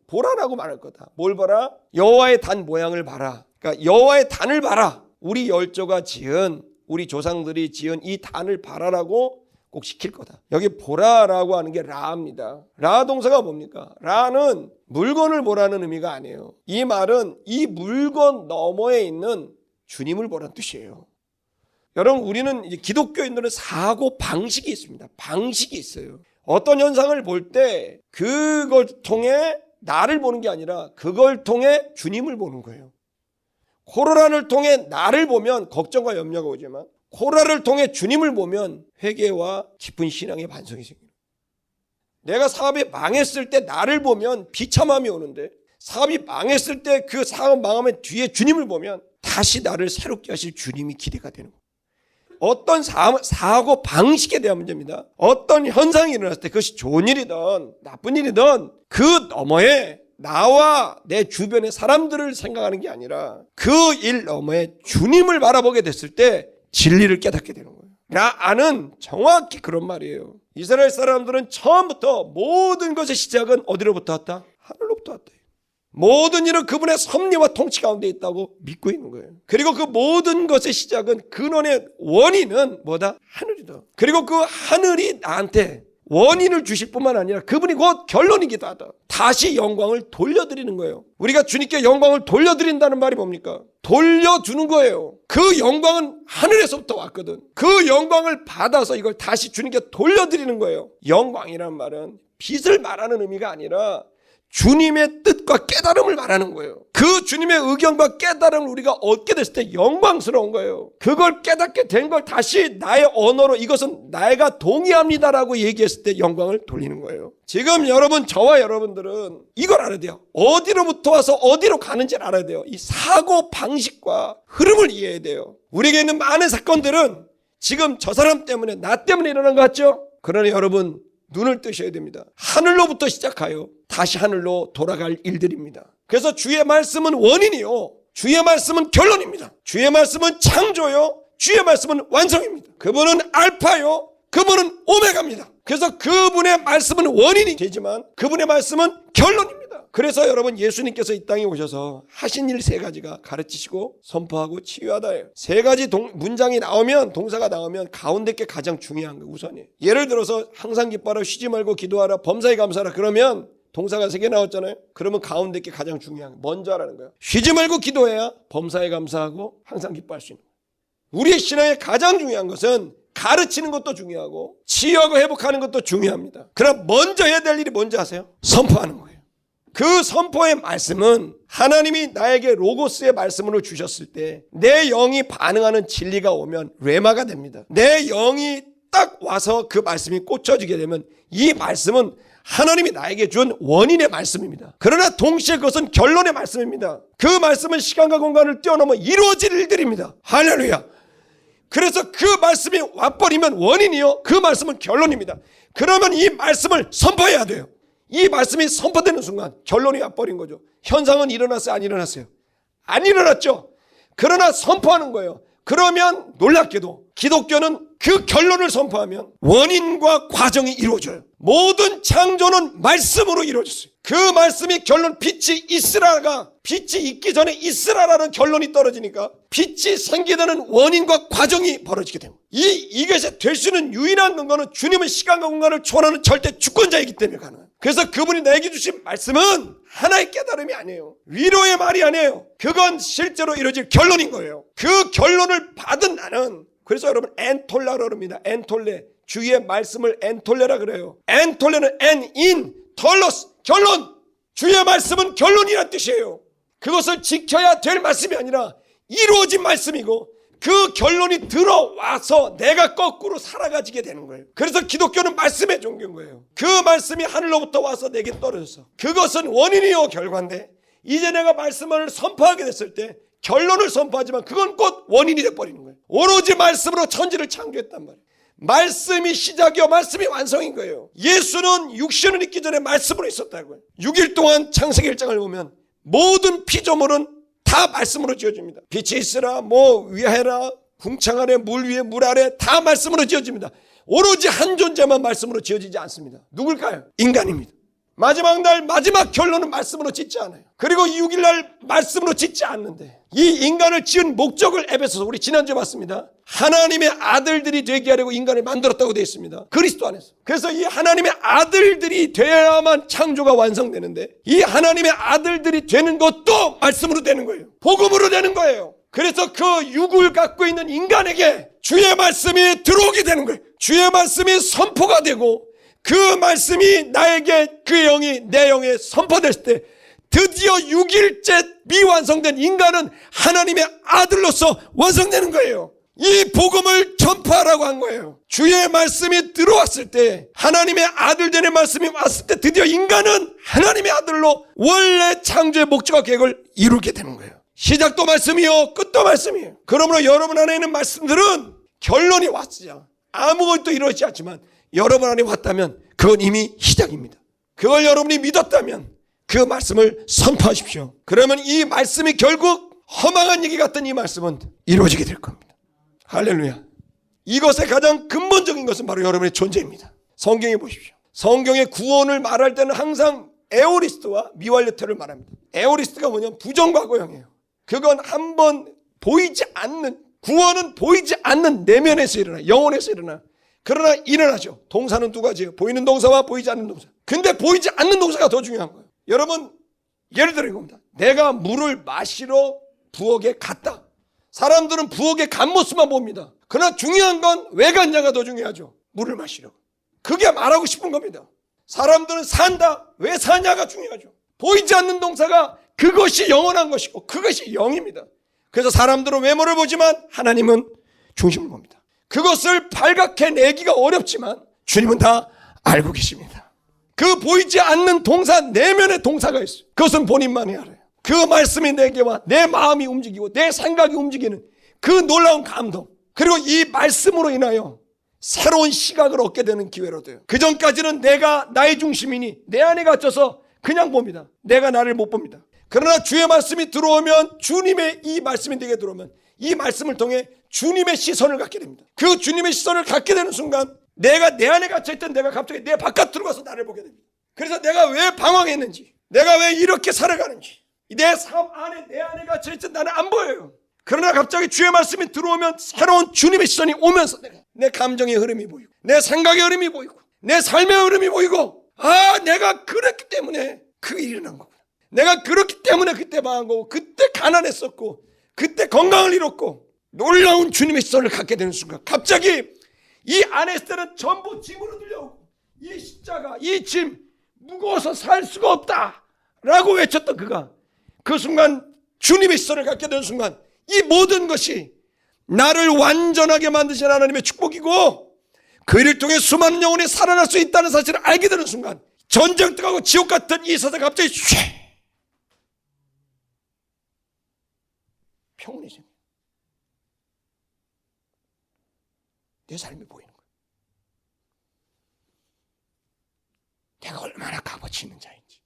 보라라고 말할 거다. 뭘 봐라? 여호와의 단 모양을 봐라. 그러니까 여호와의 단을 봐라. 우리 열조가 지은, 우리 조상들이 지은 이 단을 바라라고 꼭 시킬 거다. 여기 보라라고 하는 게 라입니다. 라 동사가 뭡니까? 라는 물건을 보라는 의미가 아니에요. 이 말은 이 물건 너머에 있는 주님을 보라는 뜻이에요. 여러분, 우리는 이제 기독교인들은 사고 방식이 있습니다. 방식이 있어요. 어떤 현상을 볼 때 그걸 통해 나를 보는 게 아니라 그걸 통해 주님을 보는 거예요. 코로나를 통해 나를 보면 걱정과 염려가 오지만, 코로나를 통해 주님을 보면 회개와 깊은 신앙의 반성이 생겨요. 내가 사업이 망했을 때 나를 보면 비참함이 오는데, 사업이 망했을 때 그 사업 망하면 뒤에 주님을 보면 다시 나를 새롭게 하실 주님이 기대가 되는 거예요. 어떤 사고 방식에 대한 문제입니다. 어떤 현상이 일어났을 때 그것이 좋은 일이든 나쁜 일이든 그 너머에 나와 내 주변의 사람들을 생각하는 게 아니라 그 일 너머에 주님을 바라보게 됐을 때 진리를 깨닫게 되는 거예요. 라는 정확히 그런 말이에요. 이스라엘 사람들은 처음부터 모든 것의 시작은 어디로부터 왔다? 하늘로부터 왔다. 모든 일은 그분의 섭리와 통치 가운데 있다고 믿고 있는 거예요. 그리고 그 모든 것의 시작은, 근원의 원인은 뭐다? 하늘이다. 그리고 그 하늘이 나한테 원인을 주실 뿐만 아니라 그분이 곧 결론이기도 하다. 다시 영광을 돌려드리는 거예요. 우리가 주님께 영광을 돌려드린다는 말이 뭡니까? 돌려주는 거예요. 그 영광은 하늘에서부터 왔거든. 그 영광을 받아서 이걸 다시 주님께 돌려드리는 거예요. 영광이란 말은 빚을 말하는 의미가 아니라 주님의 뜻과 깨달음을 말하는 거예요. 그 주님의 의견과 깨달음을 우리가 얻게 됐을 때 영광스러운 거예요. 그걸 깨닫게 된 걸 다시 나의 언어로 이것은 내가 동의합니다라고 얘기했을 때 영광을 돌리는 거예요. 지금 여러분, 저와 여러분들은 이걸 알아야 돼요. 어디로부터 와서 어디로 가는지를 알아야 돼요. 이 사고 방식과 흐름을 이해해야 돼요. 우리에게 있는 많은 사건들은 지금 저 사람 때문에, 나 때문에 일어난 것 같죠? 그러나 여러분, 눈을 뜨셔야 됩니다. 하늘로부터 시작하여 다시 하늘로 돌아갈 일들입니다. 그래서 주의 말씀은 원인이요, 주의 말씀은 결론입니다. 주의 말씀은 창조요, 주의 말씀은 완성입니다. 그분은 알파요, 그분은 오메가입니다. 그래서 그분의 말씀은 원인이 되지만 그분의 말씀은 결론입니다. 그래서 여러분, 예수님께서 이 땅에 오셔서 하신 일 3가지가 가르치시고 선포하고 치유하다예요. 3가지 문장이 나오면, 동사가 나오면 가운데 게 가장 중요한 거예요. 우선이에요. 예를 들어서 항상 기뻐하라, 쉬지 말고 기도하라, 범사에 감사하라, 그러면 동사가 3개 나왔잖아요. 그러면 가운데 게 가장 중요한 거예요. 먼저 하라는 거예요. 쉬지 말고 기도해야 범사에 감사하고 항상 기뻐할 수 있는 거예요. 우리의 신앙에 가장 중요한 것은 가르치는 것도 중요하고 치유하고 회복하는 것도 중요합니다. 그럼 먼저 해야 될 일이 뭔지 아세요? 선포하는 거예요. 그 선포의 말씀은 하나님이 나에게 로고스의 말씀으로 주셨을 때 내 영이 반응하는 진리가 오면 레마가 됩니다. 내 영이 딱 와서 그 말씀이 꽂혀지게 되면 이 말씀은 하나님이 나에게 준 원인의 말씀입니다. 그러나 동시에 그것은 결론의 말씀입니다. 그 말씀은 시간과 공간을 뛰어넘어 이루어질 일들입니다. 할렐루야. 그래서 그 말씀이 와버리면 원인이요, 그 말씀은 결론입니다. 그러면 이 말씀을 선포해야 돼요. 이 말씀이 선포되는 순간 결론이 와버린 거죠. 현상은 일어났어요, 안 일어났어요? 안 일어났죠. 그러나 선포하는 거예요. 그러면 놀랍게도 기독교는 그 결론을 선포하면 원인과 과정이 이루어져요. 모든 창조는 말씀으로 이루어졌어요. 그 말씀이 결론, 빛이 있으라가, 빛이 있기 전에 있으라라는 결론이 떨어지니까 빛이 생기는 원인과 과정이 벌어지게 됩니다. 이것이 될 수 있는 유일한 근거는 주님은 시간과 공간을 초월하는 절대 주권자이기 때문에 가능해요. 그래서 그분이 내게 주신 말씀은 하나의 깨달음이 아니에요. 위로의 말이 아니에요. 그건 실제로 이루어질 결론인 거예요. 그 결론을 받은 나는, 그래서 여러분 엔톨라로 합니다. 엔톨레, 주의 말씀을 엔톨레라 그래요. 엔톨레는 엔인 톨로스, 결론. 주의 말씀은 결론이란 뜻이에요. 그것을 지켜야 될 말씀이 아니라 이루어진 말씀이고 그 결론이 들어와서 내가 거꾸로 살아가지게 되는 거예요. 그래서 기독교는 말씀의 종교인 거예요. 그 말씀이 하늘로부터 와서 내게 떨어져서, 그것은 원인이요 결과인데, 이제 내가 말씀을 선포하게 됐을 때 결론을 선포하지만 그건 곧 원인이 돼버리는 거예요. 오로지 말씀으로 천지를 창조했단 말이에요. 말씀이 시작이요 말씀이 완성인 거예요. 예수는 육신을 입기 전에 말씀으로 있었다고요. 6일 동안 창세기 1장을 보면 모든 피조물은 다 말씀으로 지어집니다. 빛이 있으라, 위해라, 궁창 아래, 물 위에, 물 아래, 다 말씀으로 지어집니다. 오로지 한 존재만 말씀으로 지어지지 않습니다. 누굴까요? 인간입니다. 마지막 날 마지막 결론은 말씀으로 짓지 않아요. 그리고 6일 날 말씀으로 짓지 않는데, 이 인간을 지은 목적을 에베소서 우리 지난주에 봤습니다. 하나님의 아들들이 되게 하려고 인간을 만들었다고 되어 있습니다. 그리스도 안에서. 그래서 이 하나님의 아들들이 되어야만 창조가 완성되는데, 이 하나님의 아들들이 되는 것도 말씀으로 되는 거예요. 복음으로 되는 거예요. 그래서 그 육을 갖고 있는 인간에게 주의 말씀이 들어오게 되는 거예요. 주의 말씀이 선포가 되고 그 말씀이 나에게, 그 영이 내 영에 선포됐을 때 드디어 6일째 미완성된 인간은 하나님의 아들로서 완성되는 거예요. 이 복음을 전파하라고 한 거예요. 주의 말씀이 들어왔을 때, 하나님의 아들 되는 말씀이 왔을 때 드디어 인간은 하나님의 아들로 원래 창조의 목적과 계획을 이루게 되는 거예요. 시작도 말씀이요 끝도 말씀이에요. 그러므로 여러분 안에 있는 말씀들은 결론이 왔어요. 아무것도 이루어지지 않지만 여러분 안에 왔다면 그건 이미 시작입니다. 그걸 여러분이 믿었다면 그 말씀을 선포하십시오. 그러면 이 말씀이 결국 허망한 얘기 같던 이 말씀은 이루어지게 될 겁니다. 할렐루야. 이것의 가장 근본적인 것은 바로 여러분의 존재입니다. 성경에 보십시오. 성경의 구원을 말할 때는 항상 에오리스트와 미완료태를 말합니다. 에오리스트가 뭐냐면 부정과거형이에요. 그건 한번 보이지 않는, 구원은 보이지 않는 내면에서 일어나, 영혼에서 일어나. 그러나 일어나죠. 동사는 두 가지예요. 보이는 동사와 보이지 않는 동사. 근데 보이지 않는 동사가 더 중요한 거예요. 여러분, 예를 들어 이겁니다. 내가 물을 마시러 부엌에 갔다. 사람들은 부엌에 간 모습만 봅니다. 그러나 중요한 건 왜 갔냐가 더 중요하죠. 물을 마시러. 그게 말하고 싶은 겁니다. 사람들은 산다. 왜 사냐가 중요하죠. 보이지 않는 동사가 그것이 영원한 것이고 그것이 영입니다. 그래서 사람들은 외모를 보지만 하나님은 중심을 봅니다. 그것을 발각해내기가 어렵지만 주님은 다 알고 계십니다. 그 보이지 않는 동사 내면의 동사가 있어요. 그것은 본인만이 알아요. 그 말씀이 내게와 내 마음이 움직이고 내 생각이 움직이는 그 놀라운 감동, 그리고 이 말씀으로 인하여 새로운 시각을 얻게 되는 기회로 돼요. 그전까지는 내가 나의 중심이니 내 안에 갇혀서 그냥 봅니다. 내가 나를 못 봅니다. 그러나 주의 말씀이 들어오면, 주님의 이 말씀이 내게 들어오면 이 말씀을 통해 주님의 시선을 갖게 됩니다. 그 주님의 시선을 갖게 되는 순간 내가 내 안에 갇혀있던 내가 갑자기 내 바깥으로 가서 나를 보게 됩니다. 그래서 내가 왜 방황했는지, 내가 왜 이렇게 살아가는지, 내 삶 안에 내 안에 갇혀있던 나는 안 보여요. 그러나 갑자기 주의 말씀이 들어오면 새로운 주님의 시선이 오면서 내 감정의 흐름이 보이고 내 생각의 흐름이 보이고 내 삶의 흐름이 보이고, 아, 내가 그랬기 때문에 그 일이 일어난 거구나. 내가 그렇기 때문에 그때 망한 거고 그때 가난했었고 그때 건강을 잃었고, 놀라운 주님의 시선을 갖게 되는 순간 갑자기 이 안에 있을 때는 전부 짐으로 들려오고 이 십자가, 이 짐 무거워서 살 수가 없다 라고 외쳤던 그가 그 순간 주님의 시선을 갖게 되는 순간 이 모든 것이 나를 완전하게 만드신 하나님의 축복이고 그 일을 통해 수많은 영혼이 살아날 수 있다는 사실을 알게 되는 순간 전쟁터하고 지옥 같은 이 세상 갑자기 평온이 생겨요. 내 삶이 보이는 거예요. 내가 얼마나 값어치 있는 자인지,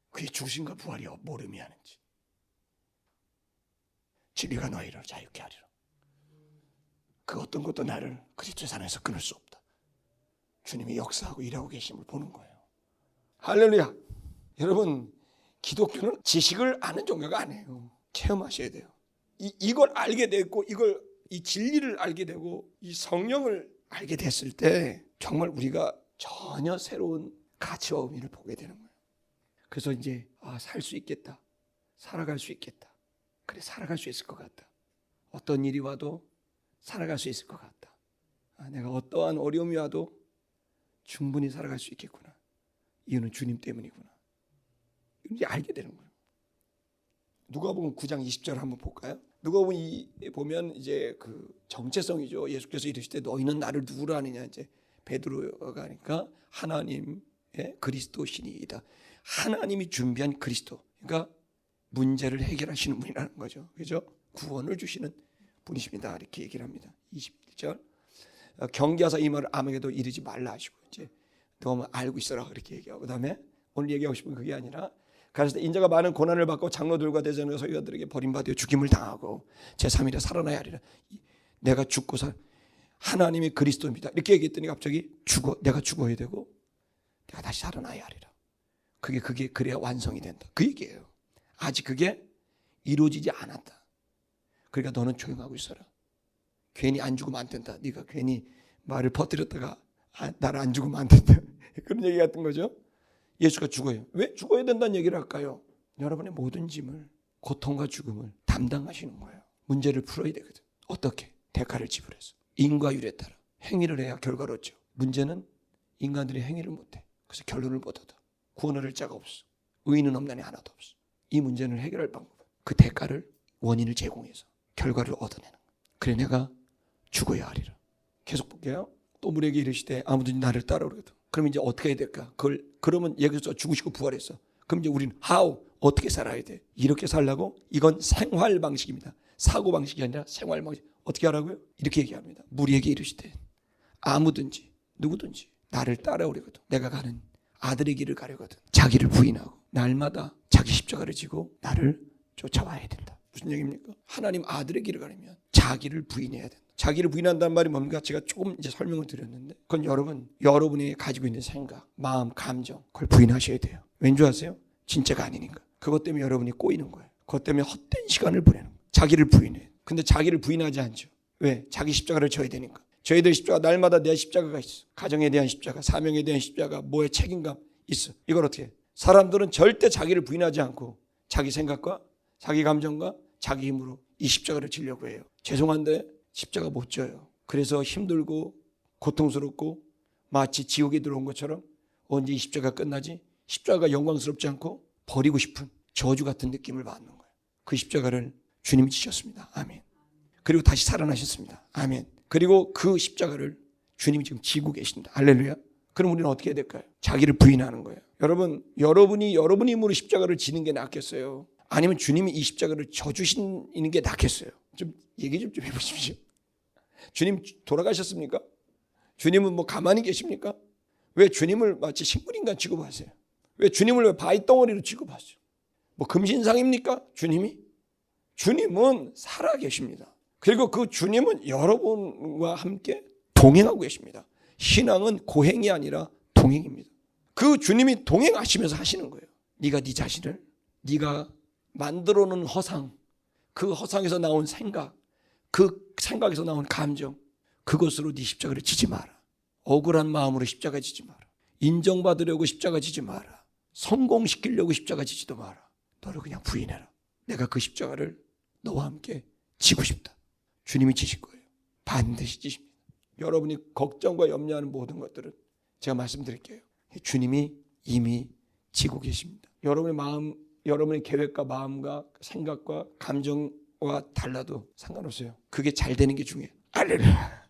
그의 죽으심과 부활이 뭘 의미하는지. 진리가 너희를 자유케 하리라. 그 어떤 것도 나를 그리스도의 산에서 끊을 수 없다. 주님이 역사하고 일하고 계심을 보는 거예요. 할렐루야. 여러분, 기독교는 지식을 아는 종교가 아니에요. 체험하셔야 돼요. 이걸 알게 되고, 이 진리를 알게 되고 이 성령을 알게 됐을 때 정말 우리가 전혀 새로운 가치와 의미를 보게 되는 거예요. 그래서 이제 살 수 있겠다, 살아갈 수 있겠다, 그래 살아갈 수 있을 것 같다, 어떤 일이 와도 살아갈 수 있을 것 같다, 내가 어떠한 어려움이 와도 충분히 살아갈 수 있겠구나, 이유는 주님 때문이구나, 이제 알게 되는 거예요. 누가복음 9장 20절 한번 볼까요? 누가복음 보면 이제 그 정체성이죠. 예수께서 이르시되 너희는 나를 누구로 아느냐, 이제 베드로가 하니까 하나님의 그리스도시니이다. 하나님이 준비한 그리스도, 그러니까 문제를 해결하시는 분이라는 거죠. 그죠? 구원을 주시는 분이십니다. 이렇게 얘기를 합니다. 21절 경계하사 이 말을 아무에게도 이르지 말라 하시고, 이제 너무 알고 있어라 그렇게 얘기하고, 그다음에 오늘 얘기하고 싶은 그게 아니라 가르쳐 인자가 많은 고난을 받고 장로들과 대제사장과 서기관들에게 버림받아 죽임을 당하고 제3일에 살아나야 하리라. 내가 죽고 하나님이 그리스도입니다. 이렇게 얘기했더니 갑자기 내가 죽어야 되고 내가 다시 살아나야 하리라. 그게 그래야 완성이 된다. 그 얘기예요. 아직 그게 이루어지지 않았다. 그러니까 너는 조용하고 있어라. 괜히 안 죽으면 안 된다. 네가 괜히 말을 퍼뜨렸다가 나를 안 죽으면 안 된다. 그런 얘기 같은 거죠. 예수가 죽어요. 왜 죽어야 된다는 얘기를 할까요? 여러분의 모든 짐을, 고통과 죽음을 담당하시는 거예요. 문제를 풀어야 되거든. 어떻게? 대가를 지불해서. 인과율에 따라 행위를 해야 결과를 얻죠. 문제는 인간들이 행위를 못해. 그래서 결론을 못 얻어. 구원을 할 자가 없어. 의인은 없나니 하나도 없어. 이 문제는 해결할 방법, 그 대가를, 원인을 제공해서 결과를 얻어내는 거예요. 그래 내가 죽어야 하리라. 계속 볼게요. 또 물에게 이르시되 아무든지 나를 따라오거든. 그럼 이제 어떻게 해야 될까? 그러면 예수께서 죽으시고 부활했어. 그럼 이제 우리는 어떻게 살아야 돼? 이렇게 살라고? 이건 생활 방식입니다. 사고 방식이 아니라 생활 방식. 어떻게 하라고요? 이렇게 얘기합니다. 무리에게 이르시되 아무든지 누구든지 나를 따라오려거든. 내가 가는 아들의 길을 가려거든. 자기를 부인하고 날마다 자기 십자가를 지고 나를 쫓아와야 된다. 무슨 얘기입니까? 하나님 아들의 길을 가려면 자기를 부인해야 된다. 자기를 부인한다는 말이 뭡니까? 제가 조금 이제 설명을 드렸는데, 그건 여러분이 가지고 있는 생각, 마음, 감정, 그걸 부인하셔야 돼요. 왠지 아세요? 진짜가 아니니까. 그것 때문에 여러분이 꼬이는 거예요. 그것 때문에 헛된 시간을 보내는 거예요. 자기를 부인해요. 근데 자기를 부인하지 않죠. 왜? 자기 십자가를 져야 되니까. 저희들 십자가 날마다 내 십자가가 있어. 가정에 대한 십자가, 사명에 대한 십자가, 뭐의 책임감 있어. 이걸 어떻게 해? 사람들은 절대 자기를 부인하지 않고 자기 생각과 자기 감정과 자기 힘으로 이 십자가를 지려고 해요. 죄송한데 십자가 못 져요. 그래서 힘들고 고통스럽고 마치 지옥에 들어온 것처럼 언제 이 십자가 끝나지? 십자가가 영광스럽지 않고 버리고 싶은 저주 같은 느낌을 받는 거예요. 그 십자가를 주님이 지셨습니다. 아멘. 그리고 다시 살아나셨습니다. 아멘. 그리고 그 십자가를 주님이 지금 지고 계십니다. 할렐루야. 그럼 우리는 어떻게 해야 될까요? 자기를 부인하는 거예요. 여러분, 여러분이 힘으로 십자가를 지는 게 낫겠어요? 아니면 주님이 이 십자가를 져주시는 게 낫겠어요? 좀 얘기 좀 해보십시오. 주님 돌아가셨습니까? 주님은 뭐 가만히 계십니까? 왜 주님을 마치 식물인간 취급하세요? 왜 주님을 왜 바위덩어리로 취급하세요? 뭐 금신상입니까? 주님이? 주님은 살아 계십니다. 그리고 그 주님은 여러분과 함께 동행하고 계십니다. 신앙은 고행이 아니라 동행입니다. 그 주님이 동행하시면서 하시는 거예요. 네가 네 자신을 네가 만들어 놓은 허상, 그 허상에서 나온 생각, 그 생각에서 나온 감정, 그것으로 네 십자가를 지지 마라. 억울한 마음으로 십자가 지지 마라. 인정받으려고 십자가 지지 마라. 성공시키려고 십자가 지지도 마라. 너를 그냥 부인해라. 내가 그 십자가를 너와 함께 지고 싶다. 주님이 지실 거예요. 반드시 지십니다. 여러분이 걱정과 염려하는 모든 것들은 제가 말씀드릴게요. 주님이 이미 지고 계십니다. 여러분의 마음, 여러분의 계획과 마음과 생각과 감정과 달라도 상관없어요. 그게 잘 되는 게 중요해요. 할렐루야.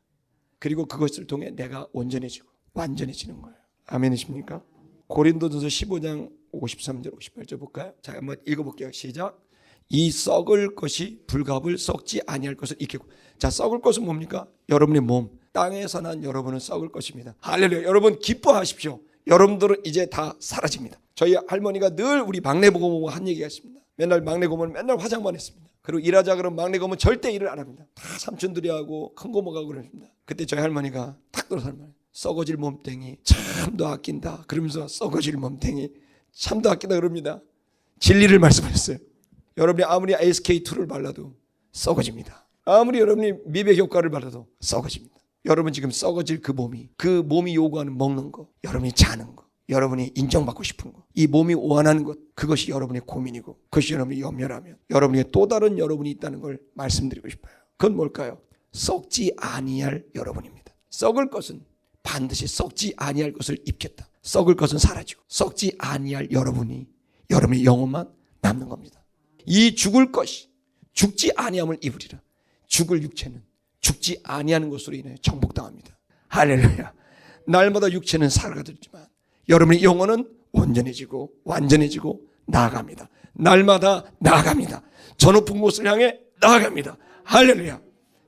그리고 그것을 통해 내가 온전해지고 완전해지는 거예요. 아멘이십니까? 고린도전서 15장 53절 58절 볼까요? 자, 한번 읽어볼게요. 시작. 이 썩을 것이 불갑을 썩지 아니할 것을 익히고. 자, 썩을 것은 뭡니까? 여러분의 몸. 땅에서 난 여러분은 썩을 것입니다. 할렐루야. 여러분 기뻐하십시오. 여러분들은 이제 다 사라집니다. 저희 할머니가 늘 우리 막내 고모가 한 얘기가 있습니다. 맨날 막내 고모는 맨날 화장만 했습니다. 그리고 일하자 그러면 막내 고모는 절대 일을 안 합니다. 다 삼촌들이 하고 큰 고모가 그럽니다. 그때 저희 할머니가 탁 들어서 할머니, 썩어질 몸뚱이 참도 아낀다 그러면서 썩어질 몸뚱이 참도 아낀다 그럽니다. 진리를 말씀하셨어요. 여러분이 아무리 SK2를 발라도 썩어집니다. 아무리 여러분이 미백 효과를 발라도 썩어집니다. 여러분 지금 썩어질 그 몸이 요구하는 먹는 거, 여러분이 자는 거, 여러분이 인정받고 싶은 거, 이 몸이 원하는 것, 그것이 여러분의 고민이고 그것이 여러분이 염려라면 여러분의 또 다른 여러분이 있다는 걸 말씀드리고 싶어요. 그건 뭘까요? 썩지 아니할 여러분입니다. 썩을 것은 반드시 썩지 아니할 것을 입겠다. 썩을 것은 사라지고 썩지 아니할 여러분이 여러분의 영혼만 남는 겁니다. 이 죽을 것이 죽지 아니함을 입으리라. 죽을 육체는 죽지 아니하는 것으로 인해 정복당합니다. 할렐루야. 날마다 육체는 살아가지만 여러분의 영혼은 온전해지고 완전해지고 나아갑니다. 날마다 나아갑니다. 저 높은 곳을 향해 나아갑니다. 할렐루야.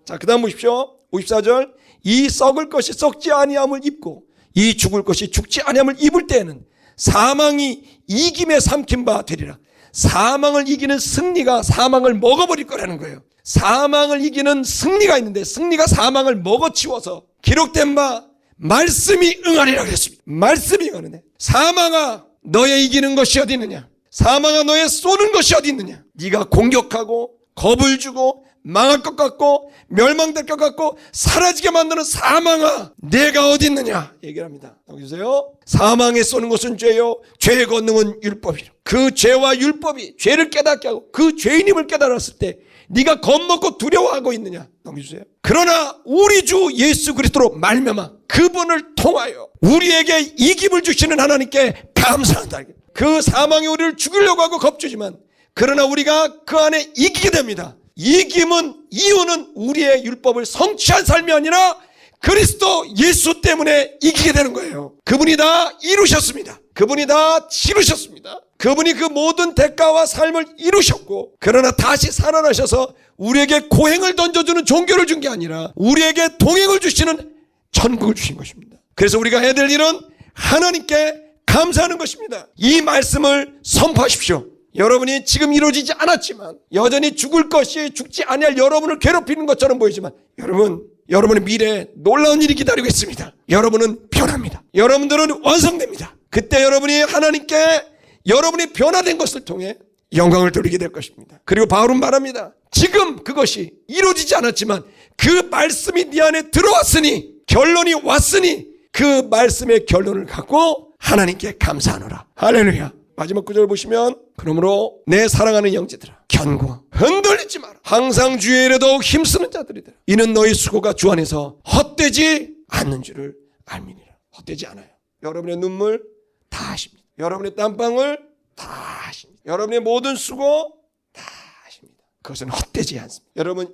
자, 그 다음 보십시오. 54절. 이 썩을 것이 썩지 아니함을 입고 이 죽을 것이 죽지 아니함을 입을 때에는 사망이 이김에 삼킨 바 되리라. 사망을 이기는 승리가 사망을 먹어버릴 거라는 거예요. 사망을 이기는 승리가 있는데 승리가 사망을 먹어치워서 기록된 바 말씀이 응하리라 그랬습니다. 말씀이 응하는데 사망아 너의 이기는 것이 어디 있느냐? 사망아 너의 쏘는 것이 어디 있느냐? 네가 공격하고 겁을 주고 망할 것 같고 멸망될 것 같고 사라지게 만드는 사망아 내가 어디 있느냐 얘기를 합니다. 보세요. 사망에 쏘는 것은 죄요 죄의 권능은 율법이라. 그 죄와 율법이 죄를 깨닫게 하고 그 죄인임을 깨달았을 때 네가 겁먹고 두려워하고 있느냐? 넘겨주세요. 그러나 우리 주 예수 그리스도로 말미암아 그분을 통하여 우리에게 이김을 주시는 하나님께 감사한다. 그 사망이 우리를 죽이려고 하고 겁주지만 그러나 우리가 그 안에 이기게 됩니다. 이유는 우리의 율법을 성취한 삶이 아니라 그리스도 예수 때문에 이기게 되는 거예요. 그분이 다 이루셨습니다. 그분이 다 치르셨습니다. 그분이 그 모든 대가와 삶을 이루셨고 그러나 다시 살아나셔서 우리에게 고행을 던져주는 종교를 준 게 아니라 우리에게 동행을 주시는 천국을 주신 것입니다. 그래서 우리가 해야 될 일은 하나님께 감사하는 것입니다. 이 말씀을 선포하십시오. 여러분이 지금 이루어지지 않았지만 여전히 죽을 것이 죽지 아니할 여러분을 괴롭히는 것처럼 보이지만 여러분의 미래에 놀라운 일이 기다리고 있습니다. 여러분은 변합니다. 여러분들은 완성됩니다. 그때 여러분이 하나님께 여러분이 변화된 것을 통해 영광을 돌리게 될 것입니다. 그리고 바울은 말합니다. 지금 그것이 이루어지지 않았지만 그 말씀이 네 안에 들어왔으니, 결론이 왔으니 그 말씀의 결론을 갖고 하나님께 감사하노라. 할렐루야. 마지막 구절 보시면, 그러므로 내 사랑하는 형제들아, 견고하 흔들리지 마라. 항상 주의 일에 더욱 힘쓰는 자들이더라. 이는 너희 수고가 주 안에서 헛되지 않는 줄을 알미니라. 헛되지 않아요. 여러분의 눈물 다 하십니다. 여러분의 땀방울 다 하십니다. 여러분의 모든 수고 다 하십니다. 그것은 헛되지 않습니다.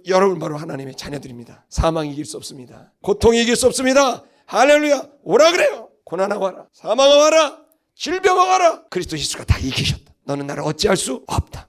여러분 바로 하나님의 자녀들입니다. 사망이 이길 수 없습니다. 고통이 이길 수 없습니다. 할렐루야. 오라 그래요. 고난아 와라. 사망아 와라. 질병아 와라. 그리스도 예수가 다 이기셨다. 너는 나를 어찌할 수 없다.